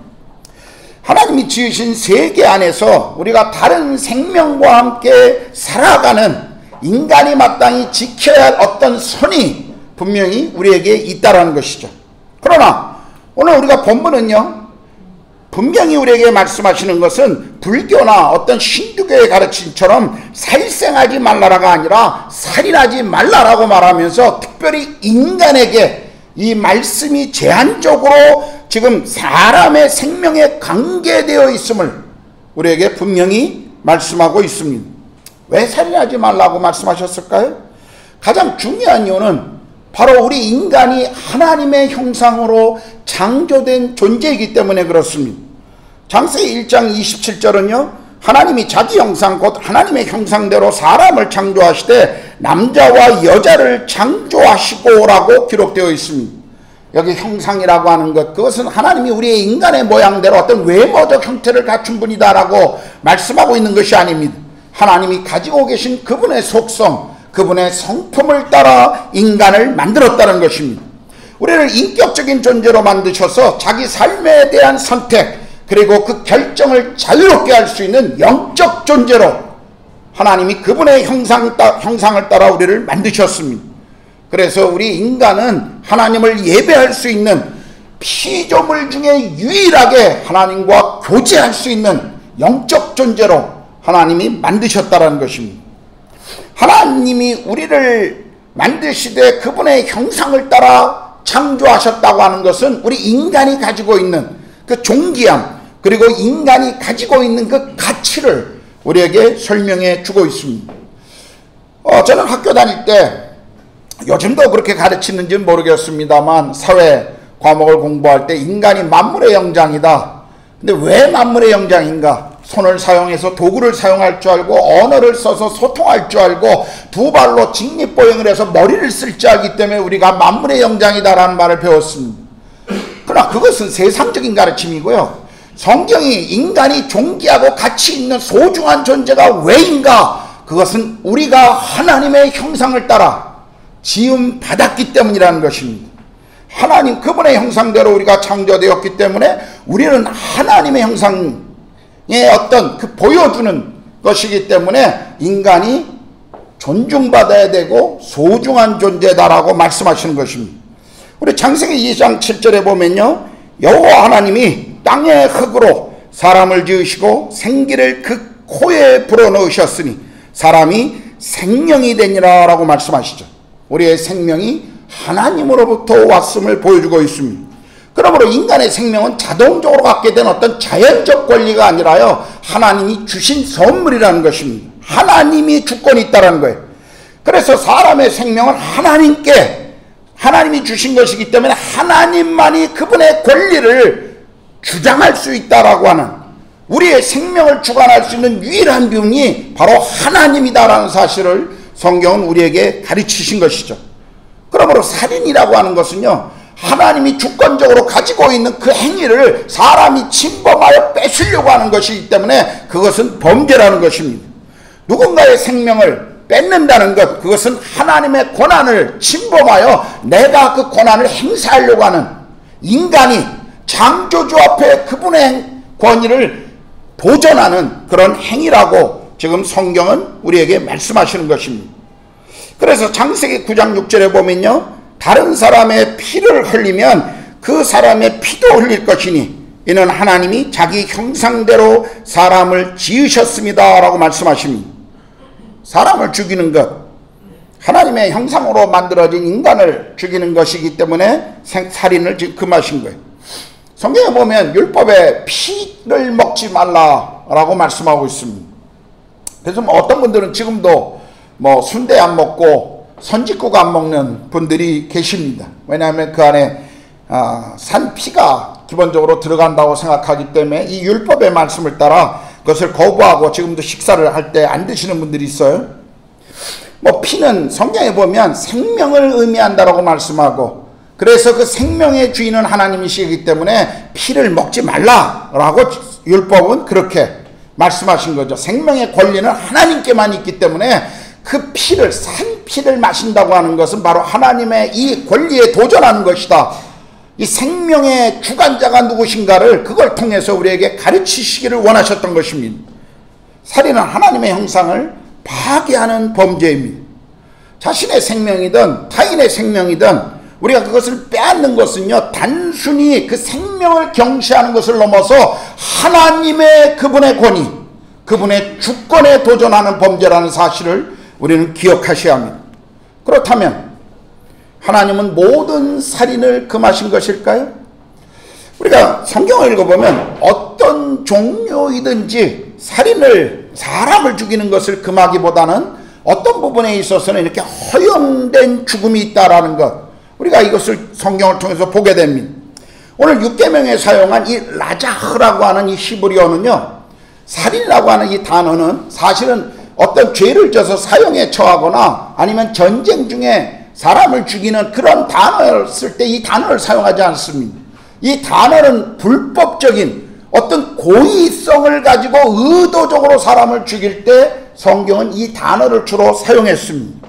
하나님이 지으신 세계 안에서 우리가 다른 생명과 함께 살아가는 인간이 마땅히 지켜야 할 어떤 선이 분명히 우리에게 있다는 것이죠. 그러나 오늘 우리가 본문은요, 분명히 우리에게 말씀하시는 것은 불교나 어떤 힌두교의 가르침처럼 살생하지 말라라가 아니라 살인하지 말라라고 말하면서 특별히 인간에게 이 말씀이 제한적으로 지금 사람의 생명에 관계되어 있음을 우리에게 분명히 말씀하고 있습니다. 왜 살인하지 말라고 말씀하셨을까요? 가장 중요한 이유는 바로 우리 인간이 하나님의 형상으로 창조된 존재이기 때문에 그렇습니다. 창세기 1장 27절은요, 하나님이 자기 형상 곧 하나님의 형상대로 사람을 창조하시되 남자와 여자를 창조하시고라고 기록되어 있습니다. 여기 형상이라고 하는 것, 그것은 하나님이 우리의 인간의 모양대로 어떤 외모적 형태를 갖춘 분이다라고 말씀하고 있는 것이 아닙니다. 하나님이 가지고 계신 그분의 속성, 그분의 성품을 따라 인간을 만들었다는 것입니다. 우리를 인격적인 존재로 만드셔서 자기 삶에 대한 선택, 그리고 그 결정을 자유롭게 할 수 있는 영적 존재로 하나님이 그분의 형상을 따라 우리를 만드셨습니다. 그래서 우리 인간은 하나님을 예배할 수 있는 피조물 중에 유일하게 하나님과 교제할 수 있는 영적 존재로 하나님이 만드셨다는 것입니다. 하나님이 우리를 만드시되 그분의 형상을 따라 창조하셨다고 하는 것은 우리 인간이 가지고 있는 그 존귀함, 그리고 인간이 가지고 있는 그 가치를 우리에게 설명해 주고 있습니다. 저는 학교 다닐 때, 요즘도 그렇게 가르치는지는 모르겠습니다만, 사회 과목을 공부할 때 인간이 만물의 영장이다. 근데 왜 만물의 영장인가? 손을 사용해서 도구를 사용할 줄 알고, 언어를 써서 소통할 줄 알고, 두 발로 직립보행을 해서 머리를 쓸 줄 알기 때문에 우리가 만물의 영장이다라는 말을 배웠습니다. 그러나 그것은 세상적인 가르침이고요. 성경이 인간이 존귀하고 가치 있는 소중한 존재가 왜인가? 그것은 우리가 하나님의 형상을 따라 지음 받았기 때문이라는 것입니다. 하나님 그분의 형상대로 우리가 창조되었기 때문에 우리는 하나님의 형상의 어떤 그 보여주는 것이기 때문에 인간이 존중받아야 되고 소중한 존재다라고 말씀하시는 것입니다. 우리 창세기 2장 7절에 보면요, 여호와 하나님이 땅의 흙으로 사람을 지으시고 생기를 그 코에 불어넣으셨으니 사람이 생명이 되니라 라고 말씀하시죠. 우리의 생명이 하나님으로부터 왔음을 보여주고 있습니다. 그러므로 인간의 생명은 자동적으로 갖게 된 어떤 자연적 권리가 아니라요, 하나님이 주신 선물이라는 것입니다. 하나님이 주권이 있다는 거예요. 그래서 사람의 생명은 하나님이 주신 것이기 때문에 하나님만이 그분의 권리를 주장할 수 있다라고 하는, 우리의 생명을 주관할 수 있는 유일한 분이 바로 하나님이다라는 사실을 성경은 우리에게 가르치신 것이죠. 그러므로 살인이라고 하는 것은요, 하나님이 주권적으로 가지고 있는 그 행위를 사람이 침범하여 뺏으려고 하는 것이기 때문에 그것은 범죄라는 것입니다. 누군가의 생명을 뺏는다는 것, 그것은 하나님의 권한을 침범하여 내가 그 권한을 행사하려고 하는, 인간이 창조주 앞에 그분의 권위를 도전하는 그런 행위라고 지금 성경은 우리에게 말씀하시는 것입니다. 그래서 창세기 9장 6절에 보면요, 다른 사람의 피를 흘리면 그 사람의 피도 흘릴 것이니 이는 하나님이 자기 형상대로 사람을 지으셨습니다 라고 말씀하십니다. 사람을 죽이는 것, 하나님의 형상으로 만들어진 인간을 죽이는 것이기 때문에 살인을 지금 금하신 거예요. 성경에 보면 율법에 피를 먹지 말라라고 말씀하고 있습니다. 그래서 어떤 분들은 지금도 순대 안 먹고 선짓국 안 먹는 분들이 계십니다. 왜냐하면 그 안에 산 피가 기본적으로 들어간다고 생각하기 때문에 이 율법의 말씀을 따라 그것을 거부하고 지금도 식사를 할 때 안 드시는 분들이 있어요. 피는 성경에 보면 생명을 의미한다라고 말씀하고, 그래서 그 생명의 주인은 하나님이시기 때문에 피를 먹지 말라라고 율법은 그렇게 말씀하신 거죠. 생명의 권리는 하나님께만 있기 때문에 그 피를, 산 피를 마신다고 하는 것은 바로 하나님의 이 권리에 도전하는 것이다. 이 생명의 주관자가 누구신가를 그걸 통해서 우리에게 가르치시기를 원하셨던 것입니다. 살인은 하나님의 형상을 파괴하는 범죄입니다. 자신의 생명이든 타인의 생명이든 우리가 그것을 빼앗는 것은요, 단순히 그 생명을 경시하는 것을 넘어서 하나님의 그분의 권위, 그분의 주권에 도전하는 범죄라는 사실을 우리는 기억하셔야 합니다. 그렇다면 하나님은 모든 살인을 금하신 것일까요? 우리가 성경을 읽어보면 어떤 종류이든지 사람을 죽이는 것을 금하기보다는 어떤 부분에 있어서는 이렇게 허용된 죽음이 있다라는 것, 우리가 이것을 성경을 통해서 보게 됩니다. 오늘 6계명에 사용한 이 라자흐라고 하는 이 히브리어는요, 살인이라고 하는 이 단어는 사실은 어떤 죄를 져서 사형에 처하거나 아니면 전쟁 중에 사람을 죽이는 그런 단어를 쓸 때 이 단어를 사용하지 않습니다. 이 단어는 불법적인 어떤 고의성을 가지고 의도적으로 사람을 죽일 때 성경은 이 단어를 주로 사용했습니다.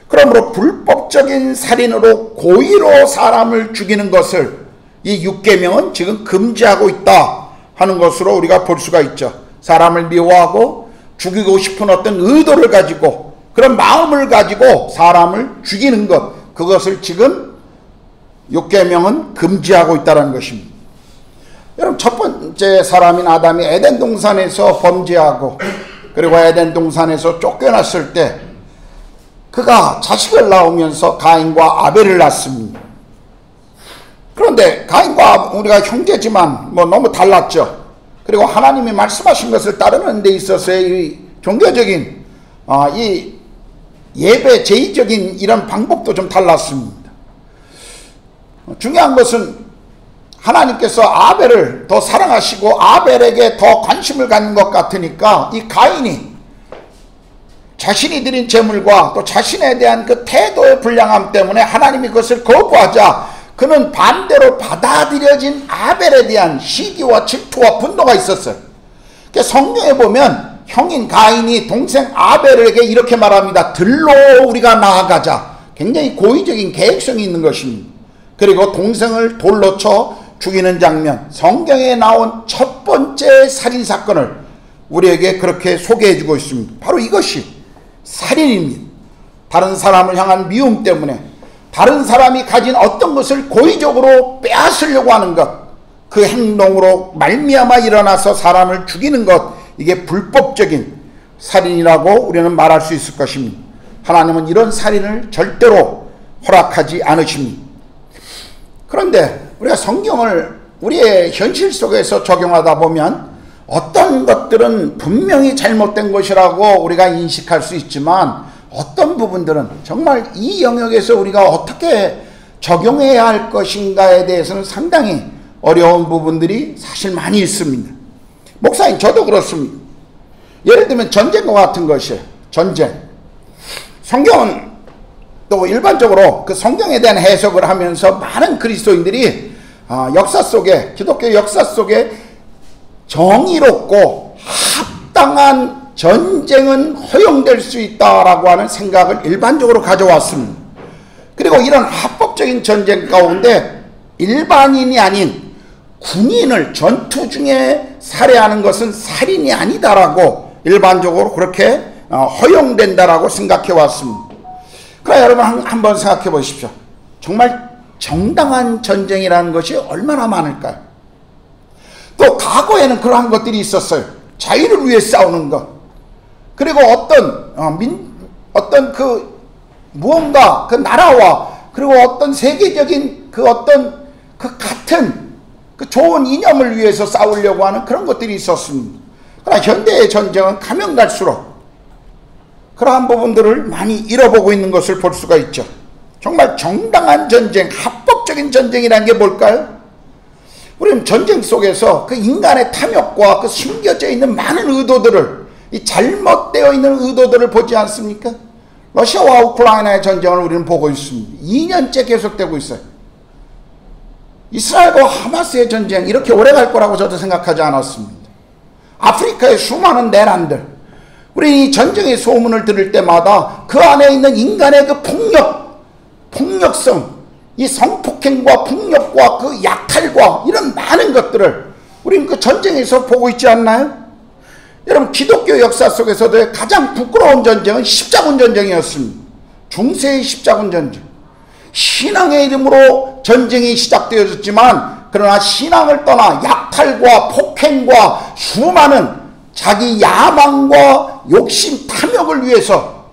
그러므로 불법적인 살인으로 고의로 사람을 죽이는 것을 이 6계명은 지금 금지하고 있다 하는 것으로 우리가 볼 수가 있죠. 사람을 미워하고 죽이고 싶은 어떤 의도를 가지고, 그런 마음을 가지고 사람을 죽이는 것, 그것을 지금 6계명은 금지하고 있다는 것입니다. 여러분, 첫 번째 사람인 아담이 에덴 동산에서 범죄하고, 그리고 에덴 동산에서 쫓겨났을 때 그가 자식을 낳으면서 가인과 아벨을 낳습니다. 그런데 가인과 우리가 형제지만 뭐 너무 달랐죠. 그리고 하나님이 말씀하신 것을 따르는 데 있어서의 이 종교적인 이 예배 제의적인 이런 방법도 좀 달랐습니다. 중요한 것은 하나님께서 아벨을 더 사랑하시고 아벨에게 더 관심을 갖는 것 같으니까 이 가인이 자신이 드린 제물과 또 자신에 대한 그 태도의 불량함 때문에 하나님이 그것을 거부하자 그는 반대로 받아들여진 아벨에 대한 시기와 질투와 분노가 있었어요. 성경에 보면 형인 가인이 동생 아벨에게 이렇게 말합니다. 들로 우리가 나아가자. 굉장히 고의적인 계획성이 있는 것입니다. 그리고 동생을 돌로 쳐 죽이는 장면, 성경에 나온 첫 번째 살인사건을 우리에게 그렇게 소개해주고 있습니다. 바로 이것이 살인입니다. 다른 사람을 향한 미움 때문에 다른 사람이 가진 어떤 것을 고의적으로 빼앗으려고 하는 것, 그 행동으로 말미암아 일어나서 사람을 죽이는 것, 이게 불법적인 살인이라고 우리는 말할 수 있을 것입니다. 하나님은 이런 살인을 절대로 허락하지 않으십니다. 그런데 우리가 성경을 우리의 현실 속에서 적용하다 보면 어떤 것들은 분명히 잘못된 것이라고 우리가 인식할 수 있지만 어떤 부분들은 정말 이 영역에서 우리가 어떻게 적용해야 할 것인가에 대해서는 상당히 어려운 부분들이 사실 많이 있습니다. 목사님, 저도 그렇습니다. 예를 들면 전쟁과 같은 것이에요. 전쟁. 성경은 또 일반적으로 그 성경에 대한 해석을 하면서 많은 그리스도인들이 역사 속에, 기독교 역사 속에 정의롭고 합당한 전쟁은 허용될 수 있다라고 하는 생각을 일반적으로 가져왔습니다. 그리고 이런 합법적인 전쟁 가운데 일반인이 아닌 군인을 전투 중에 살해하는 것은 살인이 아니다라고 일반적으로 그렇게 허용된다라고 생각해 왔습니다. 그러나 여러분 한번 생각해 보십시오. 정말 정당한 전쟁이라는 것이 얼마나 많을까요? 또 과거에는 그러한 것들이 있었어요. 자유를 위해 싸우는 것. 그리고 어떤 그 무언가 그 나라와 그리고 어떤 세계적인 그 어떤 그 같은 그 좋은 이념을 위해서 싸우려고 하는 그런 것들이 있었습니다. 그러나 현대의 전쟁은 가면 갈수록 그러한 부분들을 많이 잃어보고 있는 것을 볼 수가 있죠. 정말 정당한 전쟁, 합법적인 전쟁이라는 게 뭘까요? 우리는 전쟁 속에서 그 인간의 탐욕과 그 숨겨져 있는 많은 의도들을, 이 잘못되어 있는 의도들을 보지 않습니까? 러시아와 우크라이나의 전쟁을 우리는 보고 있습니다. 2년째 계속되고 있어요. 이스라엘과 하마스의 전쟁 이렇게 오래 갈 거라고 저도 생각하지 않았습니다. 아프리카의 수많은 내란들, 우리 이 전쟁의 소문을 들을 때마다 그 안에 있는 인간의 그 폭력성, 이 성폭행과 폭력과 그 약탈과 이런 많은 것들을 우리는 그 전쟁에서 보고 있지 않나요? 여러분, 기독교 역사 속에서도 가장 부끄러운 전쟁은 십자군 전쟁이었습니다. 중세의 십자군 전쟁. 신앙의 이름으로 전쟁이 시작되어졌지만 그러나 신앙을 떠나 약탈과 폭행과 수많은 자기 야망과 욕심, 탐욕을 위해서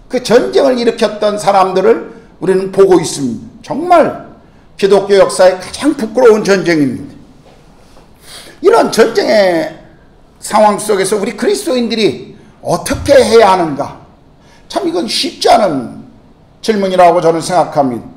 그 전쟁을 일으켰던 사람들을 우리는 보고 있습니다. 정말 기독교 역사의 가장 부끄러운 전쟁입니다. 이런 전쟁의 상황 속에서 우리 그리스도인들이 어떻게 해야 하는가? 참 이건 쉽지 않은 질문이라고 저는 생각합니다.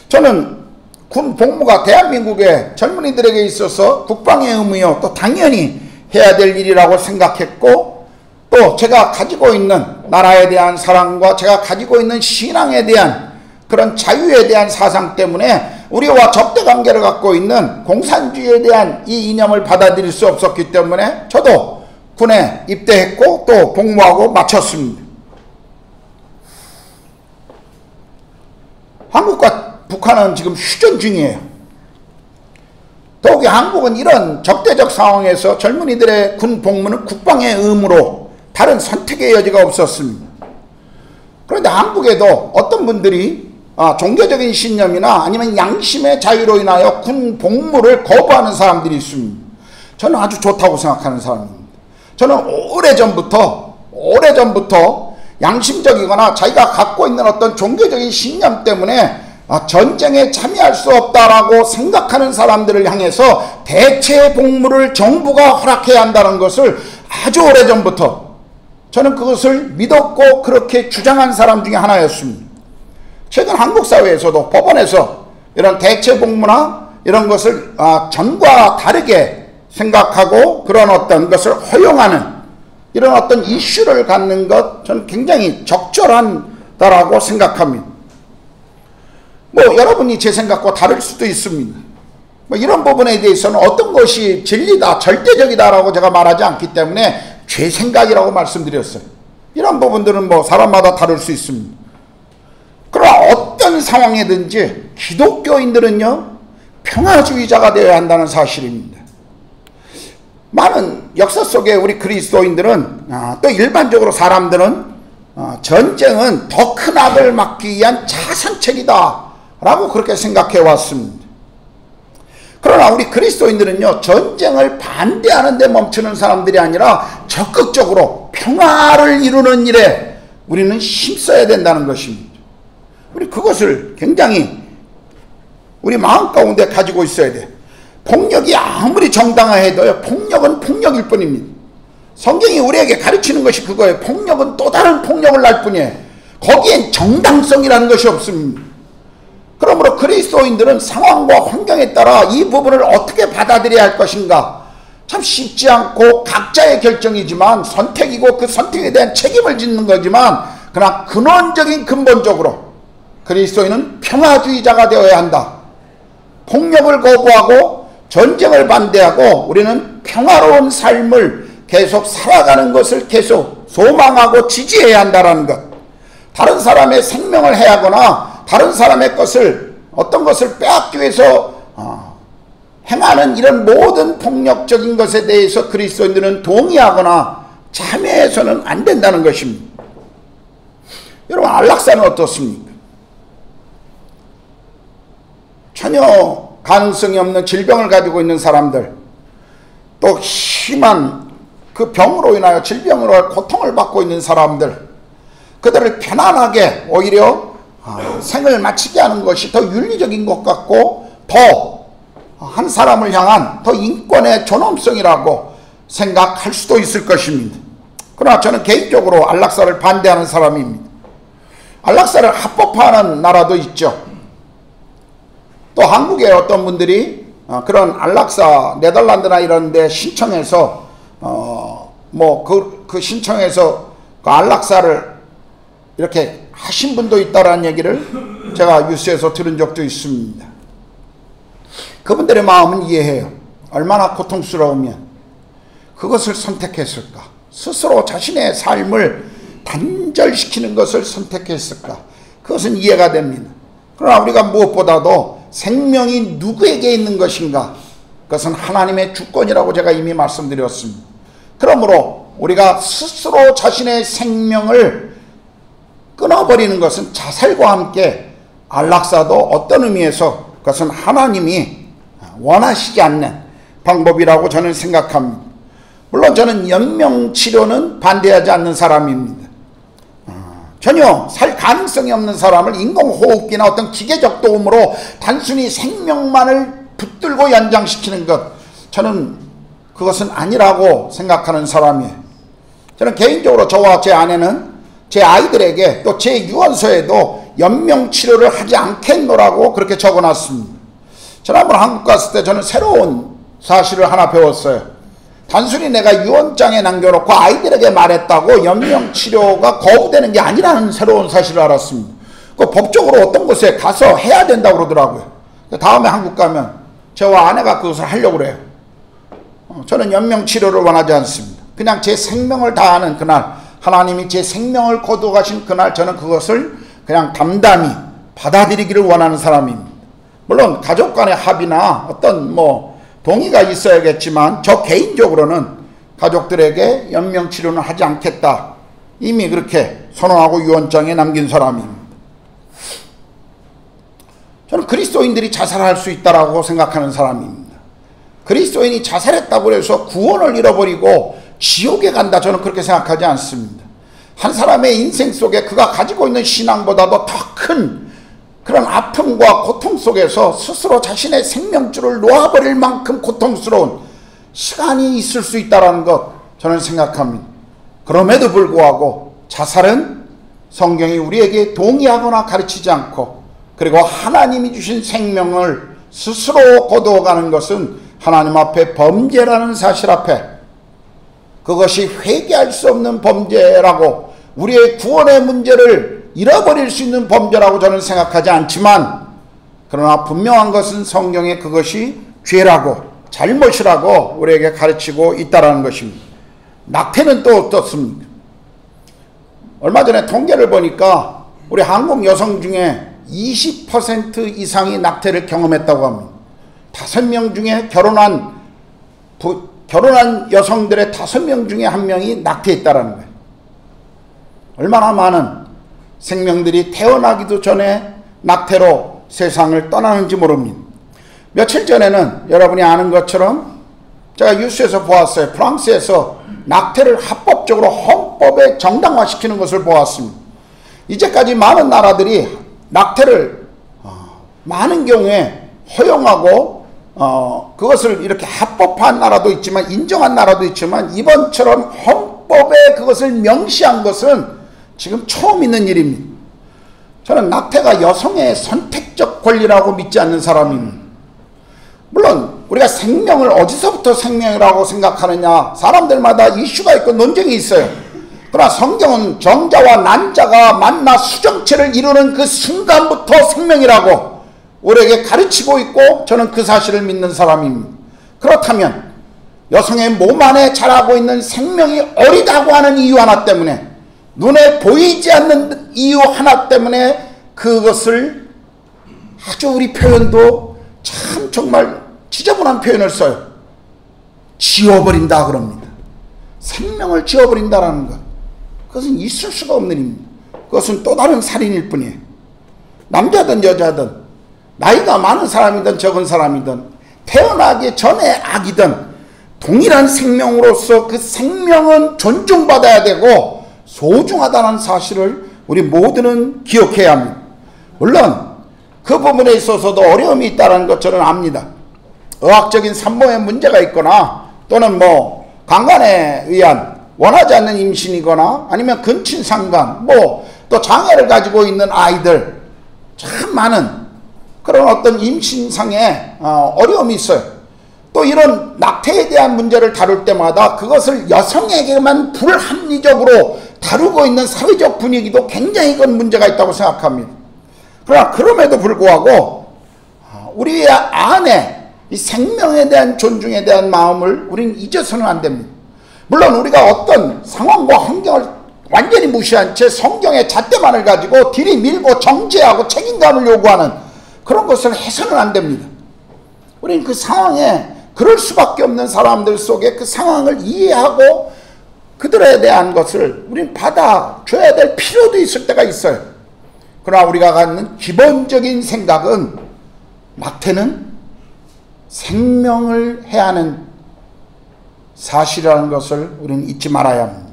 저는 군 복무가 대한민국의 젊은이들에게 있어서 국방의 의무요, 또 당연히 해야 될 일이라고 생각했고, 또 제가 가지고 있는 나라에 대한 사랑과 제가 가지고 있는 신앙에 대한 그런 자유에 대한 사상 때문에 우리와 적대관계를 갖고 있는 공산주의에 대한 이 이념을 받아들일 수 없었기 때문에 저도 군에 입대했고 또 복무하고 마쳤습니다. 한국과 북한은 지금 휴전 중이에요. 더욱이 한국은 이런 적대적 상황에서 젊은이들의 군 복무는 국방의 의무로 다른 선택의 여지가 없었습니다. 그런데 한국에도 어떤 분들이 종교적인 신념이나 아니면 양심의 자유로 인하여 군 복무를 거부하는 사람들이 있습니다. 저는 아주 좋다고 생각하는 사람입니다. 저는 오래전부터 양심적이거나 자기가 갖고 있는 어떤 종교적인 신념 때문에 전쟁에 참여할 수 없다라고 생각하는 사람들을 향해서 대체 복무를 정부가 허락해야 한다는 것을 아주 오래전부터 저는 그것을 믿었고 그렇게 주장한 사람 중에 하나였습니다. 최근 한국 사회에서도 법원에서 이런 대체 복무나 이런 것을 전과 다르게 생각하고 그런 어떤 것을 허용하는 이런 어떤 이슈를 갖는 것 저는 굉장히 적절하다라고 생각합니다. 여러분이 제 생각과 다를 수도 있습니다. 이런 부분에 대해서는 어떤 것이 진리다, 절대적이다라고 제가 말하지 않기 때문에 제 생각이라고 말씀드렸어요. 이런 부분들은 사람마다 다를 수 있습니다. 그러나 어떤 상황이든지 기독교인들은요, 평화주의자가 되어야 한다는 사실입니다. 많은 역사 속에 우리 그리스도인들은 또 일반적으로 사람들은 전쟁은 더 큰 악을 막기 위한 자선책이다 라고 그렇게 생각해 왔습니다. 그러나 우리 그리스도인들은요, 전쟁을 반대하는 데 멈추는 사람들이 아니라 적극적으로 평화를 이루는 일에 우리는 힘써야 된다는 것입니다. 우리 그것을 굉장히 우리 마음 가운데 가지고 있어야 돼. 폭력이 아무리 정당화해도요, 폭력은 폭력일 뿐입니다. 성경이 우리에게 가르치는 것이 그거예요. 폭력은 또 다른 폭력을 날 뿐이에요. 거기엔 정당성이라는 것이 없습니다. 그러므로 그리스도인들은 상황과 환경에 따라 이 부분을 어떻게 받아들여야 할 것인가 참 쉽지 않고 각자의 결정이지만 선택이고 그 선택에 대한 책임을 짓는 거지만, 그러나 근본적으로 그리스도인은 평화주의자가 되어야 한다. 폭력을 거부하고 전쟁을 반대하고 우리는 평화로운 삶을 계속 살아가는 것을 계속 소망하고 지지해야 한다는 것. 다른 사람의 생명을 해하거나 다른 사람의 어떤 것을 빼앗기 위해서 행하는 이런 모든 폭력적인 것에 대해서 그리스도인들은 동의하거나 참여해서는 안 된다는 것입니다. 여러분, 안락사는 어떻습니까? 전혀 가능성이 없는 질병을 가지고 있는 사람들, 또 심한 그 병으로 인하여 질병으로 고통을 받고 있는 사람들, 그들을 편안하게 오히려 생을 마치게 하는 것이 더 윤리적인 것 같고 더 한 사람을 향한 더 인권의 존엄성이라고 생각할 수도 있을 것입니다. 그러나 저는 개인적으로 안락사를 반대하는 사람입니다. 안락사를 합법화하는 나라도 있죠. 또 한국의 어떤 분들이 그런 안락사 네덜란드나 이런 데 신청해서 그 신청해서 그 안락사를 이렇게 하신 분도 있다라는 얘기를 제가 뉴스에서 들은 적도 있습니다. 그분들의 마음은 이해해요. 얼마나 고통스러우면 그것을 선택했을까? 스스로 자신의 삶을 단절시키는 것을 선택했을까? 그것은 이해가 됩니다. 그러나 우리가 무엇보다도 생명이 누구에게 있는 것인가? 그것은 하나님의 주권이라고 제가 이미 말씀드렸습니다. 그러므로 우리가 스스로 자신의 생명을 끊어버리는 것은 자살과 함께 안락사도 어떤 의미에서 그것은 하나님이 원하시지 않는 방법이라고 저는 생각합니다. 물론 저는 연명치료는 반대하지 않는 사람입니다. 전혀 살 가능성이 없는 사람을 인공호흡기나 어떤 기계적 도움으로 단순히 생명만을 붙들고 연장시키는 것, 저는 그것은 아니라고 생각하는 사람이에요. 저는 개인적으로 저와 제 아내는 제 아이들에게 또 제 유언서에도 연명치료를 하지 않겠노라고 그렇게 적어놨습니다. 지난번 한국 갔을 때 저는 새로운 사실을 하나 배웠어요. 단순히 내가 유언장에 남겨놓고 아이들에게 말했다고 연명치료가 거부되는 게 아니라는 새로운 사실을 알았습니다. 그 법적으로 어떤 곳에 가서 해야 된다고 그러더라고요. 다음에 한국 가면 저와 아내가 그것을 하려고 그래요. 저는 연명치료를 원하지 않습니다. 그냥 제 생명을 다하는 그날, 하나님이 제 생명을 거두가신 그날, 저는 그것을 그냥 담담히 받아들이기를 원하는 사람입니다. 물론 가족 간의 합의나 어떤 동의가 있어야겠지만 저 개인적으로는 가족들에게 연명치료는 하지 않겠다, 이미 그렇게 선언하고 유언장에 남긴 사람입니다. 저는 그리스도인들이 자살할 수 있다고 생각하는 사람입니다. 그리스도인이 자살했다고 해서 구원을 잃어버리고 지옥에 간다, 저는 그렇게 생각하지 않습니다. 한 사람의 인생 속에 그가 가지고 있는 신앙보다도 더 큰 그런 아픔과 고통 속에서 스스로 자신의 생명줄을 놓아버릴 만큼 고통스러운 시간이 있을 수 있다는 것 저는 생각합니다. 그럼에도 불구하고 자살은 성경이 우리에게 동의하거나 가르치지 않고, 그리고 하나님이 주신 생명을 스스로 거두어가는 것은 하나님 앞에 범죄라는 사실 앞에, 그것이 회개할 수 없는 범죄라고, 우리의 구원의 문제를 잃어버릴 수 있는 범죄라고 저는 생각하지 않지만, 그러나 분명한 것은 성경에 그것이 죄라고 잘못이라고 우리에게 가르치고 있다는 것입니다. 낙태는 또 어떻습니까? 얼마 전에 통계를 보니까 우리 한국 여성 중에 20% 이상이 낙태를 경험했다고 합니다. 5명 중에 결혼한 여성들의 5명 중에 1명이 낙태했다라는 거예요. 얼마나 많은 생명들이 태어나기도 전에 낙태로 세상을 떠나는지 모릅니다. 며칠 전에는 여러분이 아는 것처럼 제가 뉴스에서 보았어요. 프랑스에서 낙태를 합법적으로 헌법에 정당화시키는 것을 보았습니다. 이제까지 많은 나라들이 낙태를 많은 경우에 허용하고 그것을 이렇게 합법화한 나라도 있지만, 인정한 나라도 있지만, 이번처럼 헌법에 그것을 명시한 것은 지금 처음 있는 일입니다. 저는 낙태가 여성의 선택적 권리라고 믿지 않는 사람입니다. 물론 우리가 생명을 어디서부터 생명이라고 생각하느냐, 사람들마다 이슈가 있고 논쟁이 있어요. 그러나 성경은 정자와 난자가 만나 수정체를 이루는 그 순간부터 생명이라고 우리에게 가르치고 있고, 저는 그 사실을 믿는 사람입니다. 그렇다면 여성의 몸 안에 자라고 있는 생명이 어리다고 하는 이유 하나 때문에, 눈에 보이지 않는 이유 하나 때문에 그것을 아주, 우리 표현도 참 정말 지저분한 표현을 써요. 지워버린다 그럽니다. 생명을 지워버린다라는 것, 그것은 있을 수가 없는 일입니다. 그것은 또 다른 살인일 뿐이에요. 남자든 여자든, 나이가 많은 사람이든 적은 사람이든, 태어나기 전에 아기든 동일한 생명으로서 그 생명은 존중받아야 되고 소중하다는 사실을 우리 모두는 기억해야 합니다. 물론 그 부분에 있어서도 어려움이 있다는 것 저는 압니다. 의학적인 산모에 문제가 있거나, 또는 강간에 의한 원하지 않는 임신이거나, 아니면 근친상간, 또 장애를 가지고 있는 아이들, 참 많은 그런 어떤 임신상의 어려움이 있어요. 또 이런 낙태에 대한 문제를 다룰 때마다 그것을 여성에게만 불합리적으로 다루고 있는 사회적 분위기도 굉장히 큰 문제가 있다고 생각합니다. 그러나 그럼에도 불구하고 우리 안에 이 생명에 대한 존중에 대한 마음을 우리는 잊어서는 안 됩니다. 물론 우리가 어떤 상황과 환경을 완전히 무시한 채 성경의 잣대만을 가지고 들이밀고 정죄하고 책임감을 요구하는 그런 것을 해서는 안 됩니다. 우리는 그 상황에, 그럴 수밖에 없는 사람들 속에 그 상황을 이해하고 그들에 대한 것을 우리는 받아줘야 될 필요도 있을 때가 있어요. 그러나 우리가 갖는 기본적인 생각은 낙태는 생명을 해하는 사실이라는 것을 우리는 잊지 말아야 합니다.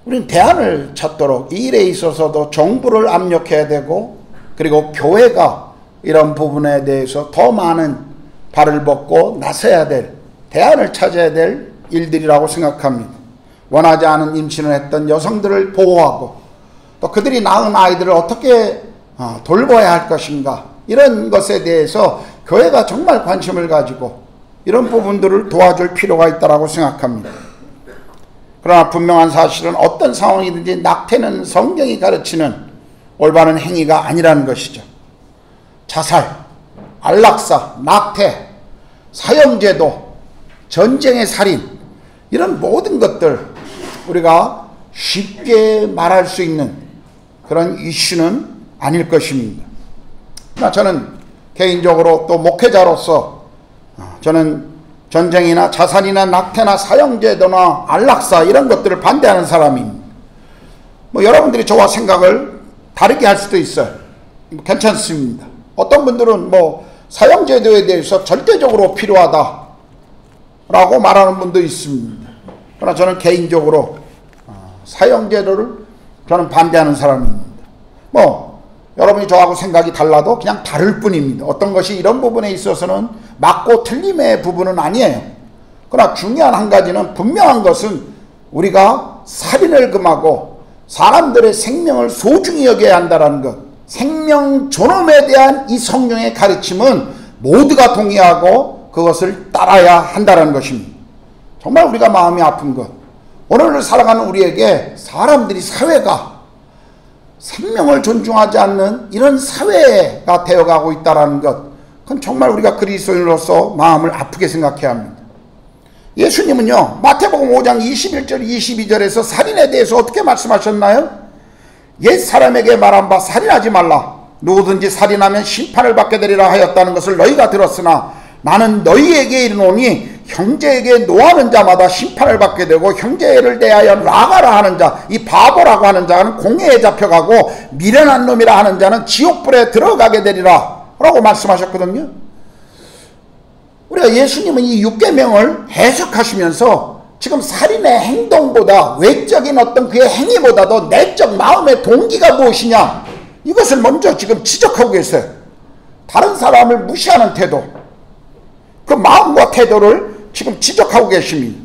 우리는 대안을 찾도록 이 일에 있어서도 정부를 압력해야 되고, 그리고 교회가 이런 부분에 대해서 더 많은 발을 벗고 나서야 될, 대안을 찾아야 될 일들이라고 생각합니다. 원하지 않은 임신을 했던 여성들을 보호하고, 또 그들이 낳은 아이들을 어떻게 돌봐야 할 것인가, 이런 것에 대해서 교회가 정말 관심을 가지고 이런 부분들을 도와줄 필요가 있다고 생각합니다. 그러나 분명한 사실은 어떤 상황이든지 낙태는 성경이 가르치는 올바른 행위가 아니라는 것이죠. 자살, 안락사, 낙태, 사형제도, 전쟁의 살인, 이런 모든 것들 우리가 쉽게 말할 수 있는 그런 이슈는 아닐 것입니다. 그러나 저는 개인적으로 또 목회자로서 저는 전쟁이나 자살이나 낙태나 사형제도나 안락사 이런 것들을 반대하는 사람입니다. 여러분들이 저와 생각을 다르게 할 수도 있어요. 괜찮습니다. 어떤 분들은 사형제도에 대해서 절대적으로 필요하다라고 말하는 분도 있습니다. 그러나 저는 개인적으로 사형제도를 저는 반대하는 사람입니다. 여러분이 저하고 생각이 달라도 그냥 다를 뿐입니다. 어떤 것이 이런 부분에 있어서는 맞고 틀림의 부분은 아니에요. 그러나 중요한 한 가지는, 분명한 것은 우리가 살인을 금하고 사람들의 생명을 소중히 여겨야 한다는 것, 생명 존엄에 대한 이 성경의 가르침은 모두가 동의하고 그것을 따라야 한다는 것입니다. 정말 우리가 마음이 아픈 것, 오늘을 살아가는 우리에게 사람들이, 사회가 생명을 존중하지 않는 이런 사회가 되어가고 있다는 것, 그건 정말 우리가 그리스도인으로서 마음을 아프게 생각해야 합니다. 예수님은요, 마태복음 5장 21절 22절에서 살인에 대해서 어떻게 말씀하셨나요? 옛 사람에게 말한 바 살인하지 말라, 누구든지 살인하면 심판을 받게 되리라 하였다는 것을 너희가 들었으나 나는 너희에게 이르노니 형제에게 노하는 자마다 심판을 받게 되고 형제를 대하여 나가라 하는 자, 이 바보라고 하는 자는 공회에 잡혀가고 미련한 놈이라 하는 자는 지옥불에 들어가게 되리라 라고 말씀하셨거든요. 우리가 예수님은 이 6계명을 해석하시면서 지금 살인의 행동보다, 외적인 어떤 그의 행위보다도 내적 마음의 동기가 무엇이냐, 이것을 먼저 지금 지적하고 계세요. 다른 사람을 무시하는 태도, 그 마음과 태도를 지금 지적하고 계십니다.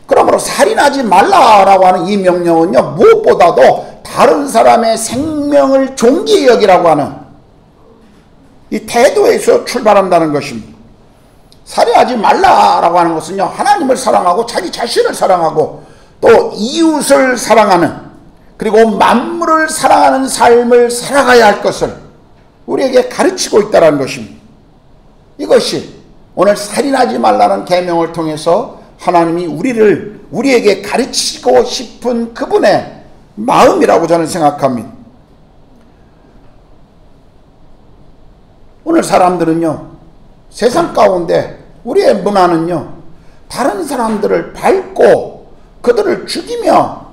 그러므로 살인하지 말라라고 하는 이 명령은요, 무엇보다도 다른 사람의 생명을 존귀히 여기라고 하는 이 태도에서 출발한다는 것입니다. 살인하지 말라라고 하는 것은요, 하나님을 사랑하고 자기 자신을 사랑하고 또 이웃을 사랑하는, 그리고 만물을 사랑하는 삶을 살아가야 할 것을 우리에게 가르치고 있다는 것입니다. 이것이 오늘 살인하지 말라는 계명을 통해서 하나님이 우리에게 가르치고 싶은 그분의 마음이라고 저는 생각합니다. 오늘 사람들은요, 세상 가운데 우리의 문화는요, 다른 사람들을 밟고 그들을 죽이며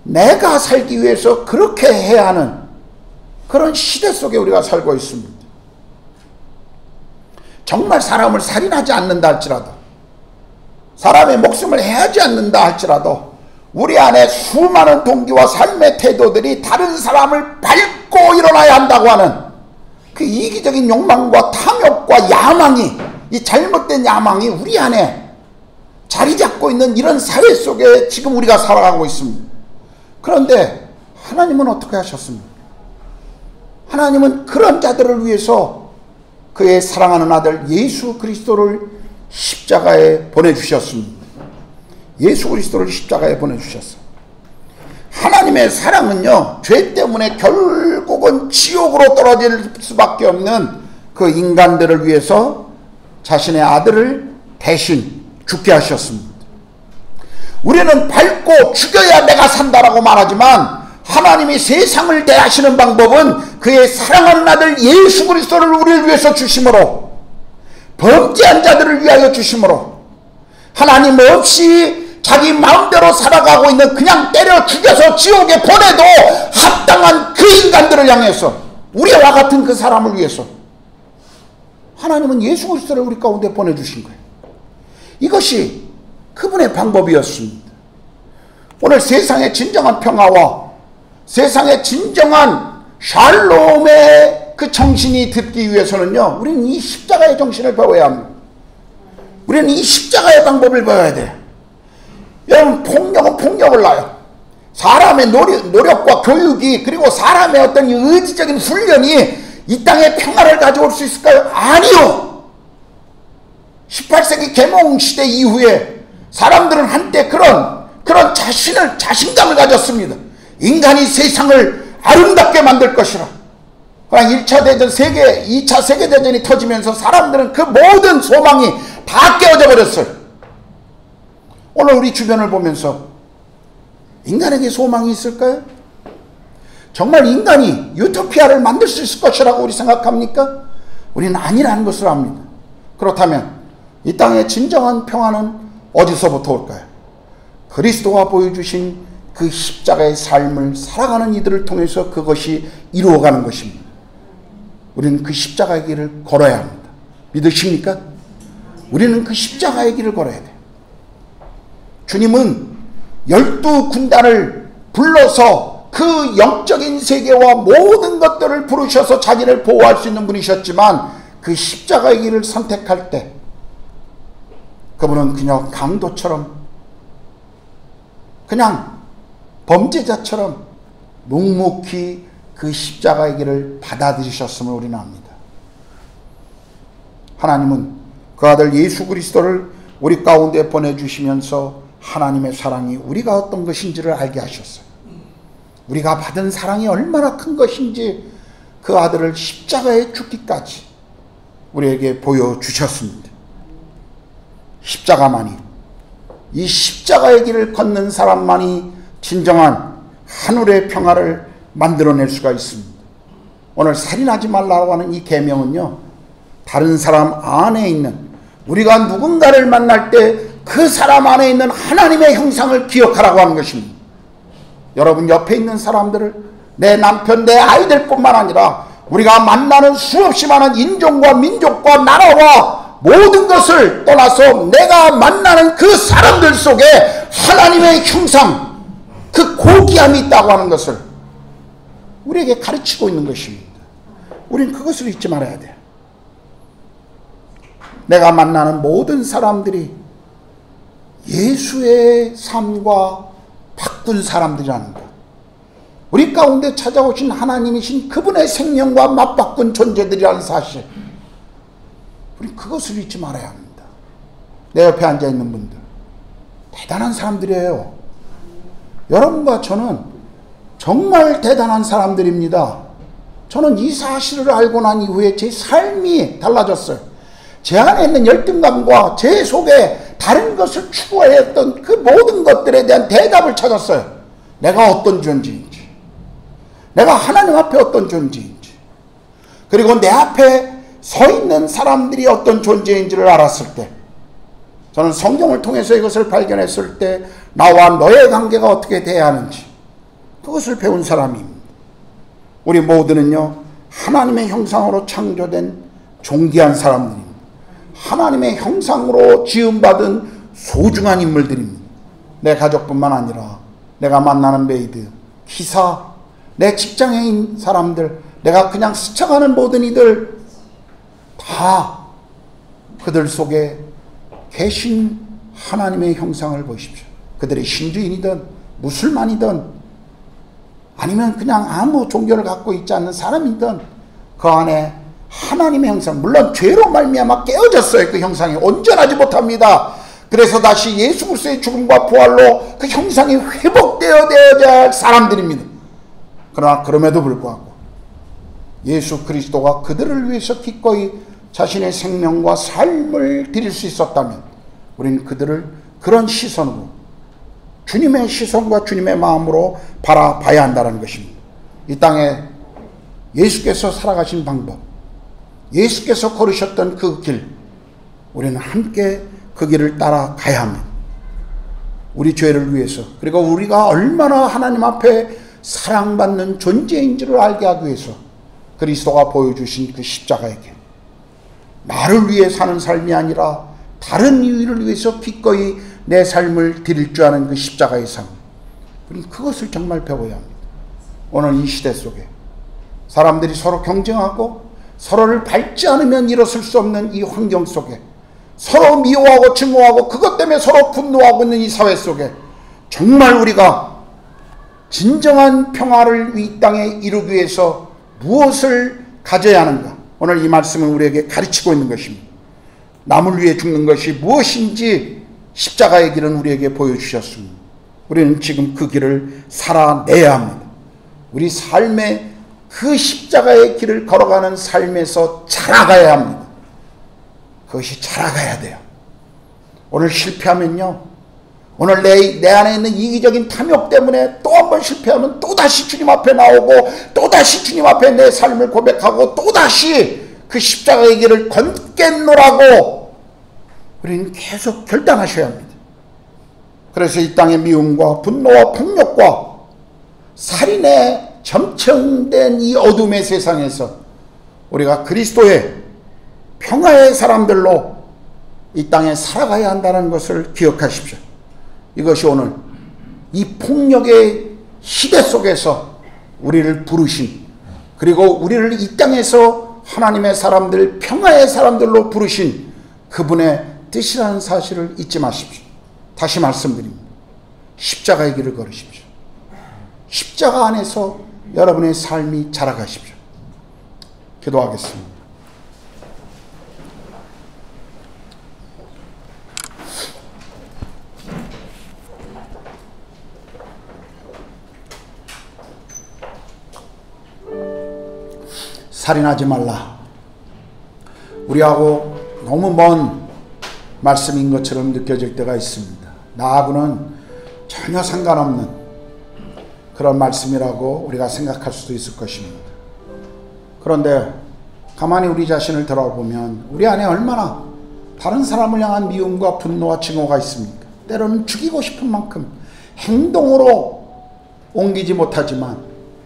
내가 살기 위해서 그렇게 해야 하는 그런 시대 속에 우리가 살고 있습니다. 정말 사람을 살인하지 않는다 할지라도, 사람의 목숨을 해하지 않는다 할지라도 우리 안에 수많은 동기와 삶의 태도들이 다른 사람을 밟고 일어나야 한다고 하는 그 이기적인 욕망과 탐욕과 야망이, 이 잘못된 야망이 우리 안에 자리 잡고 있는 이런 사회 속에 지금 우리가 살아가고 있습니다. 그런데 하나님은 어떻게 하셨습니까? 하나님은 그런 자들을 위해서 그의 사랑하는 아들 예수 그리스도를 십자가에 보내주셨습니다. 예수 그리스도를 십자가에 보내주셨어요. 하나님의 사랑은요, 죄 때문에 결국은 지옥으로 떨어질 수밖에 없는 그 인간들을 위해서 자신의 아들을 대신 죽게 하셨습니다. 우리는 밟고 죽여야 내가 산다라고 말하지만, 하나님이 세상을 대하시는 방법은 그의 사랑하는 아들 예수 그리스도를 우리를 위해서 주심으로, 범죄한 자들을 위하여 주심으로, 하나님 없이 자기 마음대로 살아가고 있는, 그냥 때려 죽여서 지옥에 보내도 합당한 그 인간들을 향해서, 우리와 같은 그 사람을 위해서 하나님은 예수 그리스도를 우리 가운데 보내주신 거예요. 이것이 그분의 방법이었습니다. 오늘 세상의 진정한 평화와 세상의 진정한 샬롬의 그 정신이 듣기 위해서는요, 우리는 이 십자가의 정신을 배워야 합니다. 우리는 이 십자가의 방법을 배워야 돼요. 여러분, 폭력은 폭력을 낳아요. 사람의 노력과 교육이, 그리고 사람의 어떤 의지적인 훈련이 이 땅에 평화를 가져올 수 있을까요? 아니요. 18세기 계몽 시대 이후에 사람들은 한때 그런 자신감을 가졌습니다. 인간이 세상을 아름답게 만들 것이라. 그러나 1차 대전, 2차 세계대전이 터지면서 사람들은 그 모든 소망이 다 깨어져 버렸어요. 오늘 우리 주변을 보면서 인간에게 소망이 있을까요? 정말 인간이 유토피아를 만들 수 있을 것이라고 우리 생각합니까? 우리는 아니라는 것을 압니다. 그렇다면 이 땅의 진정한 평화는 어디서부터 올까요? 그리스도가 보여주신 그 십자가의 삶을 살아가는 이들을 통해서 그것이 이루어가는 것입니다. 우리는 그 십자가의 길을 걸어야 합니다. 믿으십니까? 우리는 그 십자가의 길을 걸어야 돼요. 주님은 12군단을 불러서 그 영적인 세계와 모든 것들을 부르셔서 자기를 보호할 수 있는 분이셨지만 그 십자가의 길을 선택할 때 그분은 그냥 강도처럼 그냥 범죄자처럼 묵묵히 그 십자가의 길을 받아들이셨음을 우리는 압니다. 하나님은 그 아들 예수 그리스도를 우리 가운데 보내주시면서 하나님의 사랑이 우리가 어떤 것인지를 알게 하셨어요. 우리가 받은 사랑이 얼마나 큰 것인지 그 아들을 십자가에 죽기까지 우리에게 보여주셨습니다. 십자가만이, 이 십자가의 길을 걷는 사람만이 진정한 하늘의 평화를 만들어낼 수가 있습니다. 오늘 살인하지 말라고 하는 이 계명은요, 다른 사람 안에 있는, 우리가 누군가를 만날 때 그 사람 안에 있는 하나님의 형상을 기억하라고 하는 것입니다. 여러분 옆에 있는 사람들을, 내 남편, 내 아이들뿐만 아니라 우리가 만나는 수없이 많은 인종과 민족과 나라와 모든 것을 떠나서 내가 만나는 그 사람들 속에 하나님의 형상, 그 고귀함이 있다고 하는 것을 우리에게 가르치고 있는 것입니다. 우리는 그것을 잊지 말아야 돼요. 내가 만나는 모든 사람들이 예수의 삶과 바꾼 사람들이라는 것, 우리 가운데 찾아오신 하나님이신 그분의 생명과 맞바꾼 존재들이라는 사실, 우리 그것을 잊지 말아야 합니다. 내 옆에 앉아있는 분들 대단한 사람들이에요. 여러분과 저는 정말 대단한 사람들입니다. 저는 이 사실을 알고 난 이후에 제 삶이 달라졌어요. 제 안에 있는 열등감과 제 속에 다른 것을 추구했던 그 모든 것들에 대한 대답을 찾았어요. 내가 어떤 존재인지, 내가 하나님 앞에 어떤 존재인지, 그리고 내 앞에 서 있는 사람들이 어떤 존재인지를 알았을 때, 저는 성경을 통해서 이것을 발견했을 때 나와 너의 관계가 어떻게 돼야 하는지 그것을 배운 사람입니다. 우리 모두는요, 하나님의 형상으로 창조된 존귀한 사람들입니다. 하나님의 형상으로 지음받은 소중한 인물들입니다. 내 가족뿐만 아니라 내가 만나는 메이드, 기사, 내 직장에 있는 사람들, 내가 그냥 스쳐가는 모든 이들 다 그들 속에 계신 하나님의 형상을 보십시오. 그들이 신주인이든 무슬만이든 아니면 그냥 아무 종교를 갖고 있지 않는 사람이든 그 안에 하나님의 형상, 물론 죄로 말미암아 깨어졌어요. 그 형상이 온전하지 못합니다. 그래서 다시 예수 그리스도의 죽음과 부활로 그 형상이 회복되어야 할 사람들입니다. 그러나 그럼에도 불구하고 예수 그리스도가 그들을 위해서 기꺼이 자신의 생명과 삶을 드릴 수 있었다면 우리는 그들을 그런 시선으로, 주님의 시선과 주님의 마음으로 바라봐야 한다는 것입니다. 이 땅에 예수께서 살아가신 방법, 예수께서 걸으셨던 그 길, 우리는 함께 그 길을 따라가야 합니다. 우리 죄를 위해서, 그리고 우리가 얼마나 하나님 앞에 사랑받는 존재인지를 알게 하기 위해서 그리스도가 보여주신 그 십자가의 길, 나를 위해 사는 삶이 아니라 다른 이유를 위해서 기꺼이 내 삶을 드릴 줄 아는 그 십자가의 삶, 우리는 그것을 정말 배워야 합니다. 오늘 이 시대 속에 사람들이 서로 경쟁하고 서로를 밟지 않으면 일어설 수 없는 이 환경 속에, 서로 미워하고 증오하고 그것 때문에 서로 분노하고 있는 이 사회 속에 정말 우리가 진정한 평화를 이 땅에 이루기 위해서 무엇을 가져야 하는가, 오늘 이 말씀은 우리에게 가르치고 있는 것입니다. 남을 위해 죽는 것이 무엇인지 십자가의 길은 우리에게 보여주셨습니다. 우리는 지금 그 길을 살아내야 합니다. 우리 삶의 그 십자가의 길을 걸어가는 삶에서 자라가야 합니다. 그것이 자라가야 돼요. 오늘 실패하면요, 오늘 내 안에 있는 이기적인 탐욕 때문에 또 한 번 실패하면 또다시 주님 앞에 나오고 또다시 주님 앞에 내 삶을 고백하고 또다시 그 십자가의 길을 걷겠노라고 우리는 계속 결단하셔야 합니다. 그래서 이 땅의 미움과 분노와 폭력과 살인에 점청된 이 어둠의 세상에서 우리가 그리스도의 평화의 사람들로 이 땅에 살아가야 한다는 것을 기억하십시오. 이것이 오늘 이 폭력의 시대 속에서 우리를 부르신, 그리고 우리를 이 땅에서 하나님의 사람들, 평화의 사람들로 부르신 그분의 뜻이라는 사실을 잊지 마십시오. 다시 말씀드립니다. 십자가의 길을 걸으십시오. 십자가 안에서 여러분의 삶이 자라가십시오. 기도하겠습니다. 살인하지 말라. 우리하고 너무 먼 말씀인 것처럼 느껴질 때가 있습니다. 나하고는 전혀 상관없는 그런 말씀이라고 우리가 생각할 수도 있을 것입니다. 그런데 가만히 우리 자신을 돌아보면 우리 안에 얼마나 다른 사람을 향한 미움과 분노와 증오가 있습니까? 때로는 죽이고 싶은 만큼 행동으로 옮기지 못하지만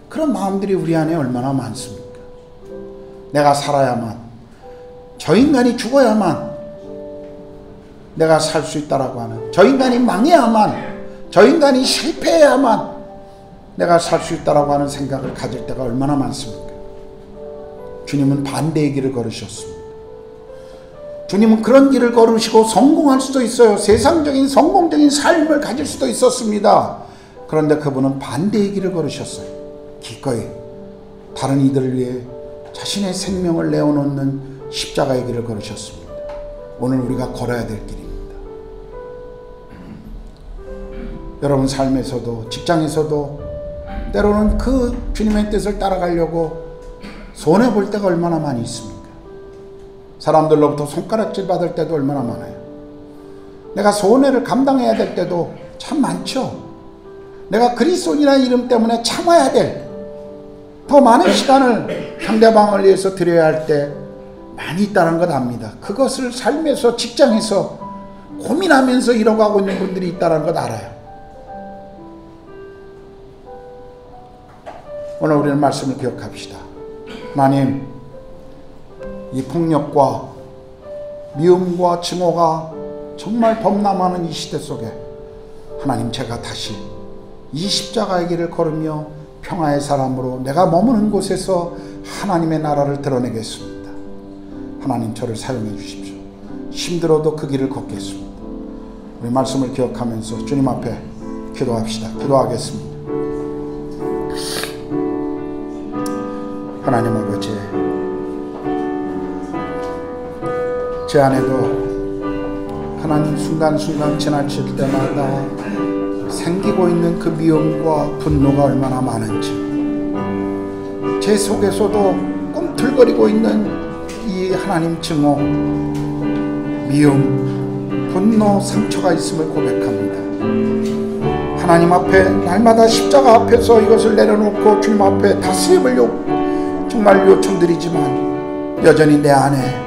그런 마음들이 우리 안에 얼마나 많습니까? 내가 살아야만, 저 인간이 죽어야만 내가 살 수 있다라고 하는, 저 인간이 망해야만, 저 인간이 실패해야만 내가 살 수 있다라고 하는 생각을 가질 때가 얼마나 많습니까? 주님은 반대의 길을 걸으셨습니다. 주님은 그런 길을 걸으시고 성공할 수도 있어요. 세상적인 성공적인 삶을 가질 수도 있었습니다. 그런데 그분은 반대의 길을 걸으셨어요. 기꺼이 다른 이들을 위해 자신의 생명을 내어놓는 십자가의 길을 걸으셨습니다. 오늘 우리가 걸어야 될 길입니다. 여러분 삶에서도, 직장에서도 때로는 그 주님의 뜻을 따라가려고 손해볼 때가 얼마나 많이 있습니까? 사람들로부터 손가락질 받을 때도 얼마나 많아요. 내가 손해를 감당해야 될 때도 참 많죠. 내가 그리스도인이라는 이름 때문에 참아야 될 더 많은 시간을 상대방을 위해서 드려야 할 때 많이 있다는 것 압니다. 그것을 삶에서, 직장에서 고민하면서 이뤄가고 있는 분들이 있다는 것 알아요. 오늘 우리는 말씀을 기억합시다. 하나님, 이 폭력과 미움과 증오가 정말 범람하는 이 시대 속에 하나님, 제가 다시 이 십자가의 길을 걸으며 평화의 사람으로 내가 머무는 곳에서 하나님의 나라를 드러내겠습니다. 하나님, 저를 사용해 주십시오. 힘들어도 그 길을 걷겠습니다. 우리 말씀을 기억하면서 주님 앞에 기도합시다. 기도하겠습니다. 하나님 아버지, 제 안에도 하나님 순간순간 지나칠 때마다 생기고 있는 그 미움과 분노가 얼마나 많은지, 제 속에서도 꿈틀거리고 있는 이 하나님 증오, 미움, 분노, 상처가 있음을 고백합니다. 하나님 앞에 날마다 십자가 앞에서 이것을 내려놓고 주님 앞에 다스림을 정말 요청드리지만 여전히 내 안에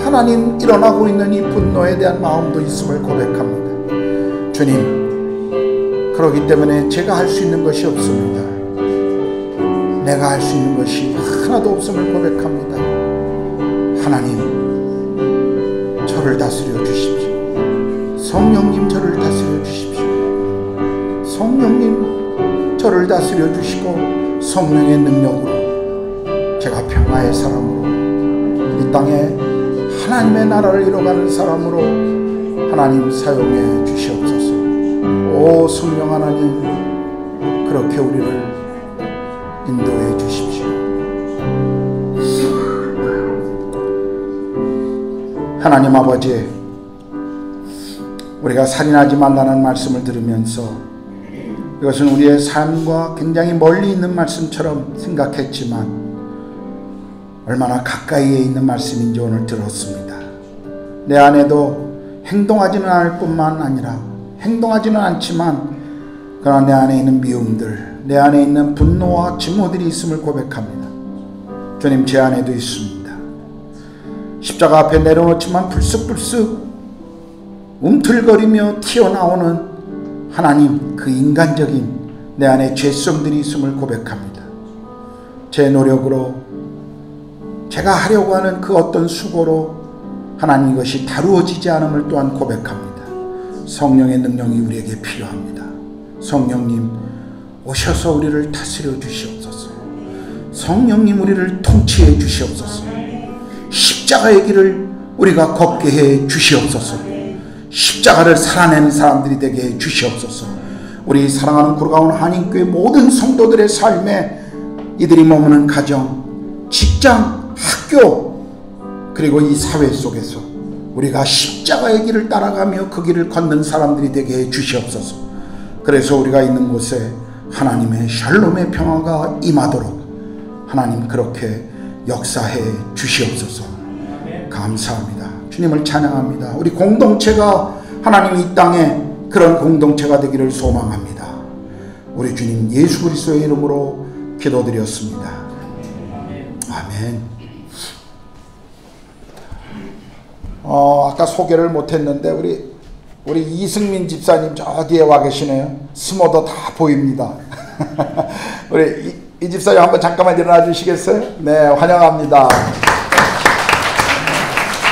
하나님 일어나고 있는 이 분노에 대한 마음도 있음을 고백합니다. 주님, 그렇기 때문에 제가 할 수 있는 것이 없습니다. 내가 할 수 있는 것이 하나도 없음을 고백합니다. 하나님, 저를 다스려 주십시오. 성령님, 저를 다스려 주십시오. 성령님, 저를 다스려 주시고 성령의 능력으로 제가 평화의 사람으로, 이 땅에 하나님의 나라를 이뤄가는 사람으로 하나님 사용해 주시옵소서. 오 성령 하나님, 그렇게 우리를 인도해 주십시오. 하나님 아버지, 우리가 살인하지 말라는 말씀을 들으면서 이것은 우리의 삶과 굉장히 멀리 있는 말씀처럼 생각했지만 얼마나 가까이에 있는 말씀인지 오늘 들었습니다. 내 안에도 행동하지는 않을 뿐만 아니라, 행동하지는 않지만 그러나 내 안에 있는 미움들, 내 안에 있는 분노와 증오들이 있음을 고백합니다. 주님, 제 안에도 있습니다. 십자가 앞에 내려놓지만 불쑥불쑥 움틀거리며 튀어나오는 하나님, 그 인간적인 내 안에 죄성들이 있음을 고백합니다. 제 노력으로, 제가 하려고 하는 그 어떤 수고로 하나님 이것이 다루어지지 않음을 또한 고백합니다. 성령의 능력이 우리에게 필요합니다. 성령님, 오셔서 우리를 다스려 주시옵소서. 성령님 우리를 통치해 주시옵소서. 십자가의 길을 우리가 걷게 해 주시옵소서. 십자가를 살아내는 사람들이 되게 해 주시옵소서. 우리 사랑하는 구로가온 한인교회 모든 성도들의 삶에 이들이 머무는 가정, 직장, 학교, 그리고 이 사회 속에서 우리가 십자가의 길을 따라가며 그 길을 걷는 사람들이 되게 해 주시옵소서. 그래서 우리가 있는 곳에 하나님의 샬롬의 평화가 임하도록 하나님 그렇게 역사해 주시옵소서. 감사합니다. 주님을 찬양합니다. 우리 공동체가 하나님 이 땅에 그런 공동체가 되기를 소망합니다. 우리 주님 예수 그리스도의 이름으로 기도드렸습니다. 아멘. 아까 소개를 못했는데 우리 이승민 집사님 저 뒤에 와 계시네요. 스모도 다 보입니다. 우리 이 집사님 한번 잠깐만 일어나 주시겠어요? 네, 환영합니다.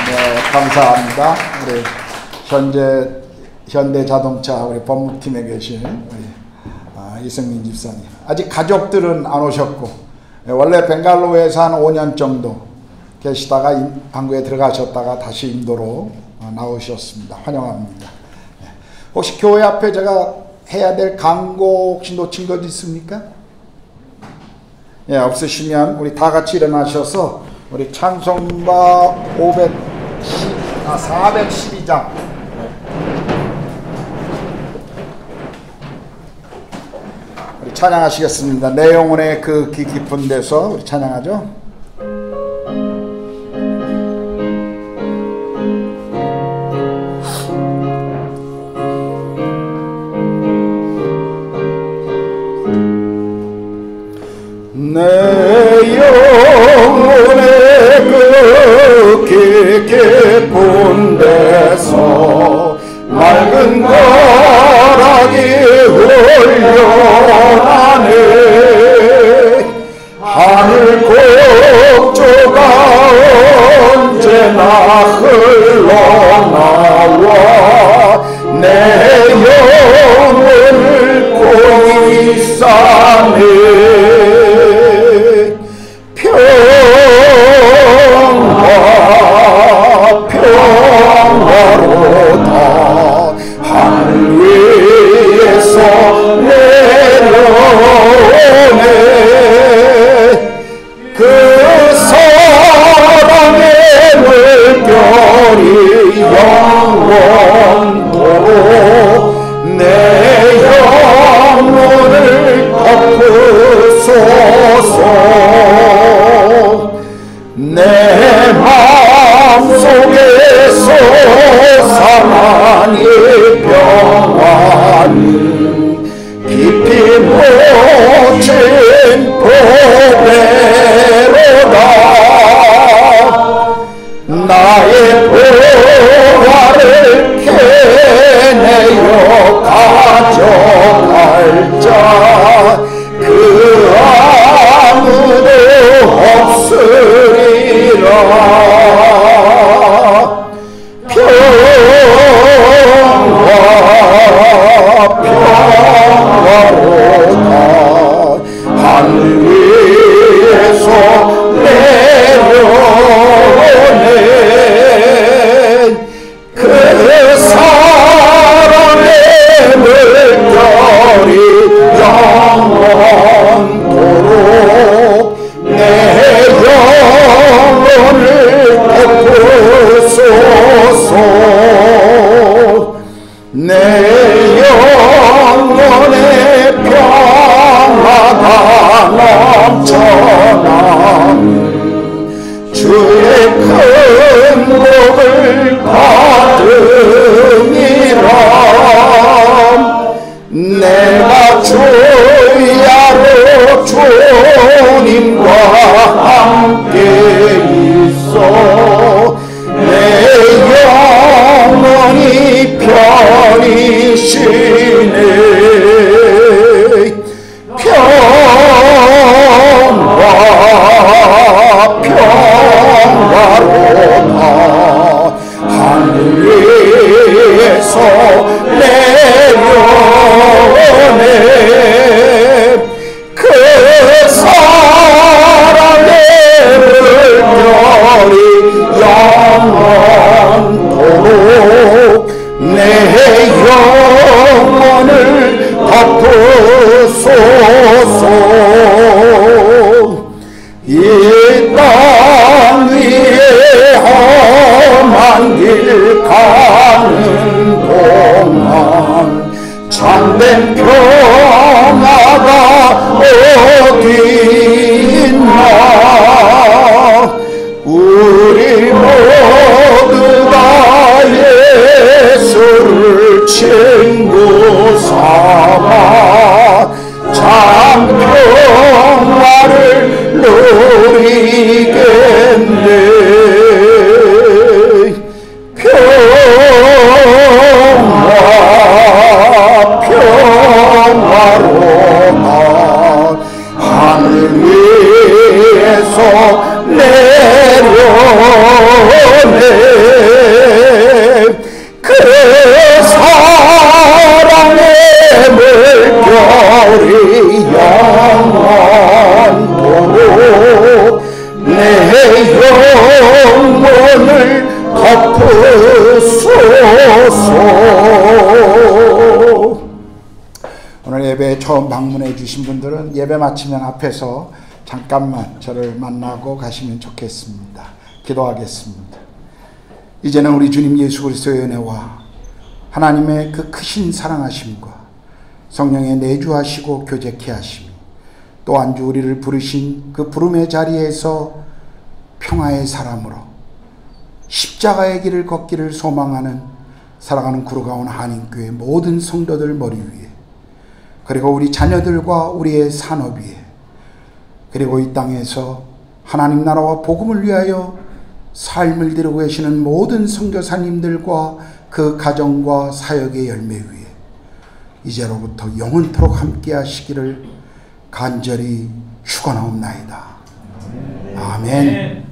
네, 감사합니다. 우리 현대자동차 우리 법무팀에 계신 우리 이승민 집사님. 아직 가족들은 안 오셨고 원래 벵갈로에서 한 5년 정도 계시다가 한국에 들어가셨다가 다시 인도로 나오셨습니다. 환영합니다. 혹시 교회 앞에 제가 해야 될 광고 혹시 놓친 것 있습니까? 예, 없으시면 우리 다 같이 일어나셔서 우리 찬송가 412장 우리 찬양하시겠습니다. 내 영혼의 그 깊은 데서 우리 찬양하죠. 내 영혼의 그 깊은 데서 맑은 가락이 흘러나네. 하늘 곡조가 언제나 흘러나와 내 영혼을 공이 싸네. 평화로다 하늘 위에서 내려오네. 그 사랑의 물결이 영원토록 내 영혼을 덮으소서. 내 마음속에서 사랑의 평화는 깊이 묻힌 보배로다. 나의 보화를 캐내어 가져갈 자 그 아무도 없으리라. 평화로다 하늘 위에서 내려오네. 그 사랑의 물결이 영원토록 내 영혼을 덮으소서. 내 영혼의 평화가 넘쳐나는 주의 큰 복을 받으니라. 내가 주야로 주님과 함께 있어 내 영혼이 편히 쉬네. 평화로다 이 땅 위에 험한 길 가는 동안 참된 평화가 어디 있나. 우리 모두 다 예수를 친구 삼아 참 평화를 누리겠네. 평화로만 하늘 위에서 내려오네. 그 사랑의 물결이 영원토록 내 영혼을 덮으소서. 오늘 예배에 처음 방문해 주신 분들은 예배 마치면 앞에서 잠깐만 저를 만나고 가시면 좋겠습니다. 기도하겠습니다. 이제는 우리 주님 예수 그리스도의 은혜와 하나님의 그 크신 사랑하심과 성령의 내주하시고 교제케 하심이 또한 우리를 부르신 그 부름의 자리에서 평화의 사람으로 십자가의 길을 걷기를 소망하는 살아가는 구로가온 한인교회 모든 성도들 머리 위에, 그리고 우리 자녀들과 우리의 산업 위에, 그리고 이 땅에서 하나님 나라와 복음을 위하여 삶을 드리고 계시는 모든 선교사님들과 그 가정과 사역의 열매 위에 이제로부터 영원토록 함께 하시기를 간절히 축원하옵나이다. 아멘.